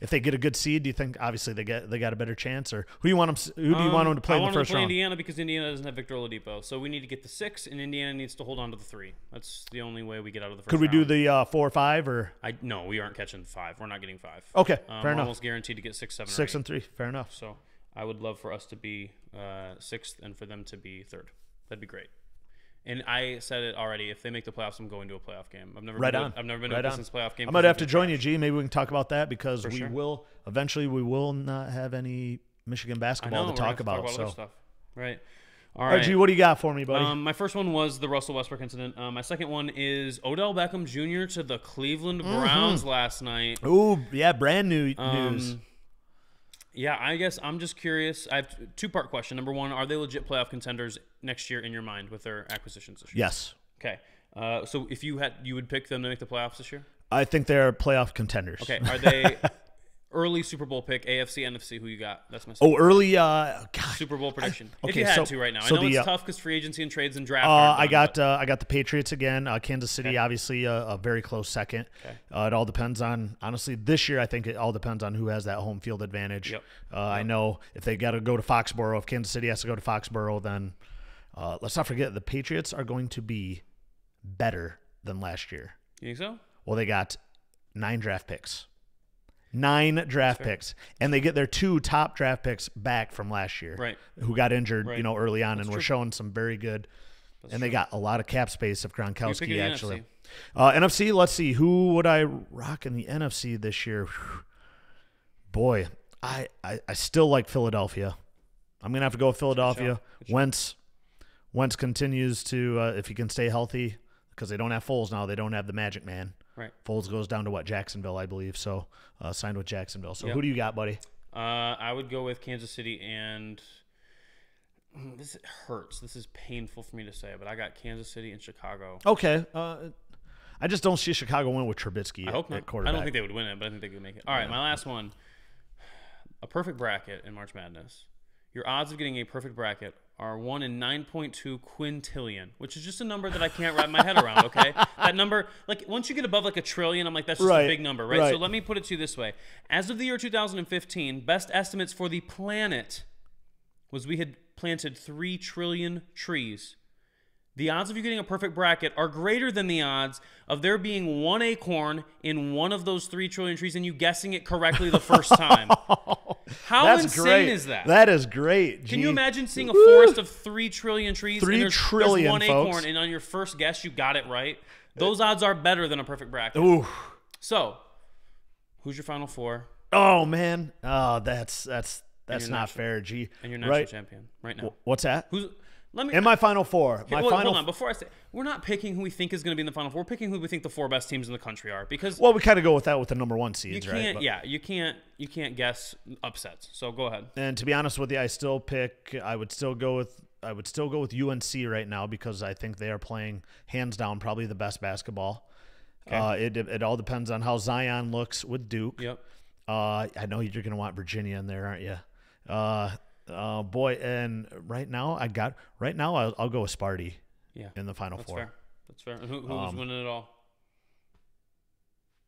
If they get a good seed, do you think obviously they got a better chance? Or who do you want them to play in the first round? I want them to play Indiana because Indiana doesn't have Victor Oladipo. So we need to get the 6, and Indiana needs to hold on to the 3. That's the only way we get out of the first round. Could we do the 4 or 5? Or No, we aren't catching 5. We're not getting 5. Okay, fair enough. Almost guaranteed to get 6, 7, 6 or 8. and 3. Fair enough. So I would love for us to be 6th and for them to be 3rd. That'd be great. And I said it already. If they make the playoffs, I'm going to a playoff game. I've never been to a Pistons playoff game. I might have to join you, G. Maybe we can talk about that because we will not have any Michigan basketball to talk about. Other stuff. Right. All right, G. What do you got for me, buddy? My first one was the Russell Westbrook incident. My second one is Odell Beckham Jr. to the Cleveland Browns last night. Ooh, yeah, brand new news. Yeah, I guess I'm just curious. I have two-part question. Number one, are they legit playoff contenders next year in your mind with their acquisitions this year? Yes. Okay. So if you would pick them to make the playoffs this year? I think they're playoff contenders. Okay. Are they early Super Bowl pick, AFC, NFC? Who you got? That's my early Super Bowl prediction. Okay, if you had to right now. I know it's tough because free agency and trades and draft. I got the Patriots again. Kansas City, obviously a very close second. Okay. It all depends on, honestly, this year I think it all depends on who has that home field advantage. Yep. I know if they got to go to Foxborough, if Kansas City has to go to Foxborough, then let's not forget the Patriots are going to be better than last year. You think so? Well, they got 9 draft picks. 9 draft picks, and they get their 2 top draft picks back from last year, right? Who got injured, early on, and were showing some very good. They got a lot of cap space of Gronkowski actually. NFC, let's see, who would I rock in the NFC this year? Boy, I still like Philadelphia. I'm gonna have to go with Philadelphia. Wentz continues to if he can stay healthy, because they don't have Foles now. They don't have the Magic Man. Right. Foles goes down to Jacksonville, I believe. So signed with Jacksonville. So who do you got, buddy? I would go with Kansas City, and this hurts. This is painful for me to say, but I got Kansas City and Chicago. Okay. I just don't see Chicago win with Trubisky at quarterback. I don't think they would win it, but I think they could make it. All right, my last one. A perfect bracket in March Madness. Your odds of getting a perfect bracket are 1 in 9.2 quintillion, which is just a number that I can't wrap my head around, okay? That number, like, once you get above, like, a trillion, I'm like, that's just a big number, right? So let me put it to you this way. As of the year 2015, best estimates for the planet was we had planted 3 trillion trees. The odds of you getting a perfect bracket are greater than the odds of there being 1 acorn in one of those 3 trillion trees and you guessing it correctly the first time. How insane is that? That is great. Can you imagine seeing a forest of 3 trillion trees? 3 and trillion, there's 1 acorn, folks. and on your first guess you got it right? Those odds are better than a perfect bracket. Ooh. So, who's your Final Four? Oh man, that's not fair, G. And your national champion right now. What's that? In my Final Four. Hold on. Before I say, we're not picking who we think is going to be in the Final Four. We're picking who we think the 4 best teams in the country are. Because we kind of go with that with the number 1 seeds, right? You can't guess upsets. So go ahead. And to be honest with you, I would still go with UNC right now because I think they are playing hands down probably the best basketball. Okay. It all depends on how Zion looks with Duke. Yep. I know you're going to want Virginia in there, aren't you? Boy, and right now I'll go with Sparty. Yeah, in the Final Four. That's fair. And who's winning it all?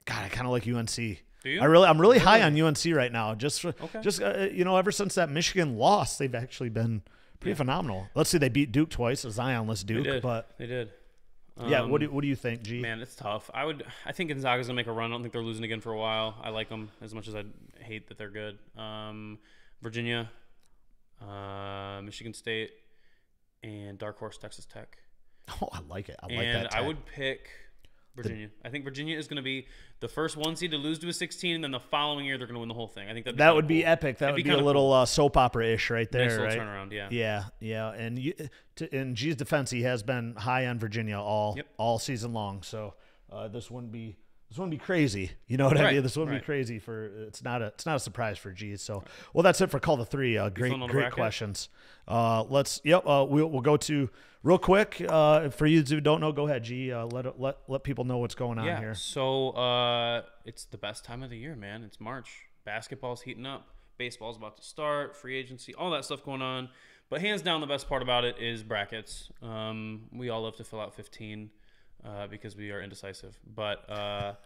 God, I kind of like UNC. Do you? I'm really high on UNC right now. Ever since that Michigan loss, they've actually been pretty phenomenal. Let's see, they beat Duke twice, a Zionless Duke. They did. Yeah, what do you think, G? Man, it's tough. I think Gonzaga's gonna make a run. I don't think they're losing again for a while. I like them as much as I hate that they're good. Virginia, Michigan State, and dark horse Texas Tech. Oh, I like it. I would pick Virginia. I think Virginia is going to be the first 1 seed to lose to a 16, and then the following year they're going to win the whole thing. I think that would be epic. That would be a little soap opera-ish right there, nice little right? turnaround, yeah. And in G's defense, he has been high on Virginia all season long. So this wouldn't be crazy. You know what I mean? This wouldn't be crazy for it's not a surprise for G. So that's it for Call the 3. Great questions. We'll go to real quick for you who don't know. Go ahead, G. Let people know what's going on here. So it's the best time of the year, man. It's March. Basketball's heating up. Baseball's about to start. Free agency, all that stuff going on. But hands down, the best part about it is brackets. We all love to fill out 15. Because we are indecisive. But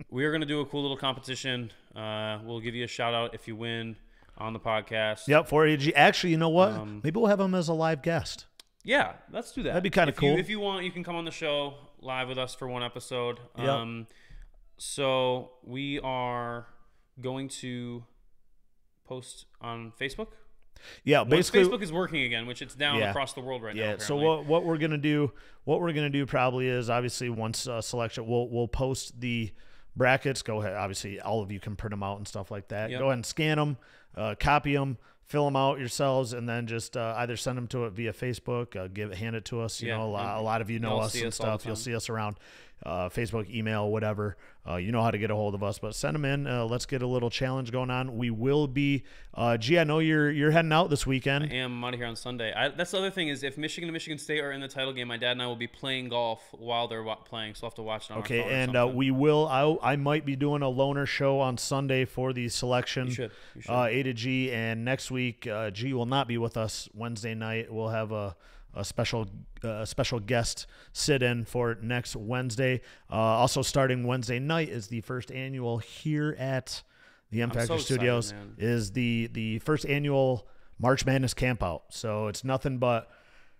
we are going to do a cool little competition. We'll give you a shout out if you win on the podcast. Yep, 4AG. Actually, you know what? Maybe we'll have him as a live guest. Yeah, let's do that. That'd be kind of cool. If you want, you can come on the show live with us for one episode. Yep. So we are going to post on Facebook. Yeah, basically Facebook is working again, which it's down across the world right now. Yeah. So what we're gonna do probably is obviously once selection, we'll post the brackets. Go ahead. Obviously, all of you can print them out and stuff like that. Yep. Go ahead and scan them, copy them, fill them out yourselves, and then just either send them to it via Facebook, hand it to us. You know, a lot of you know us and stuff. You'll see us around Facebook, email, whatever. You know how to get a hold of us, but send them in. Let's get a little challenge going on. We will be. I know you're heading out this weekend. I am. I'm out of here on Sunday. That's the other thing is if Michigan and Michigan State are in the title game, my dad and I will be playing golf while they're playing, so I'll have to watch it on our phone and we will. I might be doing a loner show on Sunday for the selection. You should. A to G, and next week G will not be with us Wednesday night. We'll have a special guest sit-in for next Wednesday. Also starting Wednesday night is the first annual here at the M Factor Studios. Excited, is the first annual March Madness campout. So it's nothing but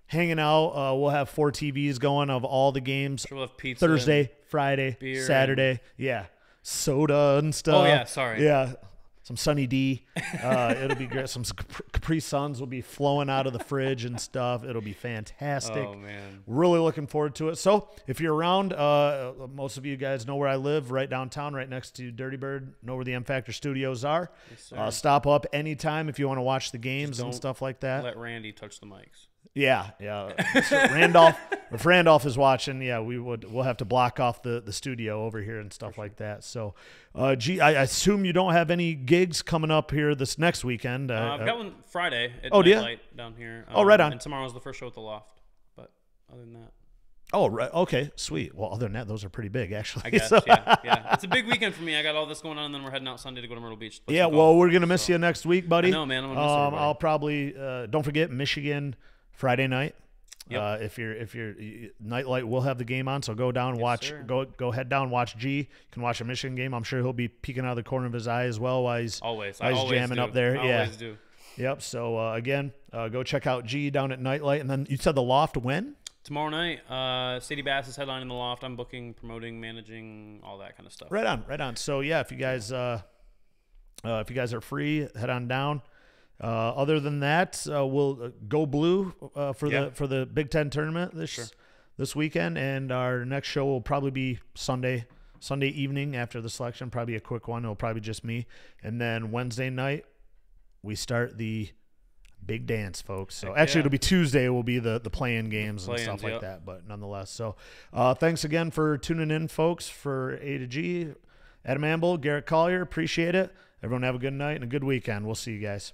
hanging out. We'll have 4 TVs going of all the games. Sure, we'll have pizza, Thursday, Friday, Saturday. Yeah, soda and stuff. Oh yeah, sorry. Yeah. Some Sunny D. It'll be great. Some Capri Suns will be flowing out of the fridge and stuff. It'll be fantastic. Oh, man. Really looking forward to it. So if you're around, most of you guys know where I live, right downtown, right next to Dirty Bird. Know where the M Factor Studios are. Yes, stop up anytime if you want to watch the games and stuff like that. Let Randy touch the mics. Yeah. If Randolph is watching, we'll have to block off the studio over here and stuff like that. So, I assume you don't have any gigs coming up here this next weekend. I've got one Friday at Night Light down here. Right on. And tomorrow's the first show at the Loft. But other than that. Oh, right. Okay, sweet. Well, other than that, those are pretty big, actually. I guess, yeah. It's a big weekend for me. I got all this going on, and then we're heading out Sunday to go to Myrtle Beach. Yeah, well, we're going to miss you next week, buddy. I know, man. I'm going to miss everybody. I'll probably, don't forget, Michigan Friday night. Yep. If you're Nightlight will have the game on, so go down, watch, go head down, watch G. You can watch a Michigan game. I'm sure he'll be peeking out of the corner of his eye as well while he's jamming up there. I always do. Yep. So again, go check out G down at Nightlight, and then you said the Loft when? Tomorrow night, Sadie Bass is headlining the Loft. I'm booking, promoting, managing, all that kind of stuff. Right on. So yeah, if you guys are free, head on down. Other than that, we'll go blue for the Big Ten tournament this weekend, and our next show will probably be Sunday evening after the selection. Probably a quick one. It'll probably be just me, and then Wednesday night we start the big dance, folks. So actually, it'll be Tuesday. Will be the play-in games and stuff like that. But nonetheless, so thanks again for tuning in, folks. For A to G, Adam Amble, Garrett Collier, appreciate it. Everyone have a good night and a good weekend. We'll see you guys.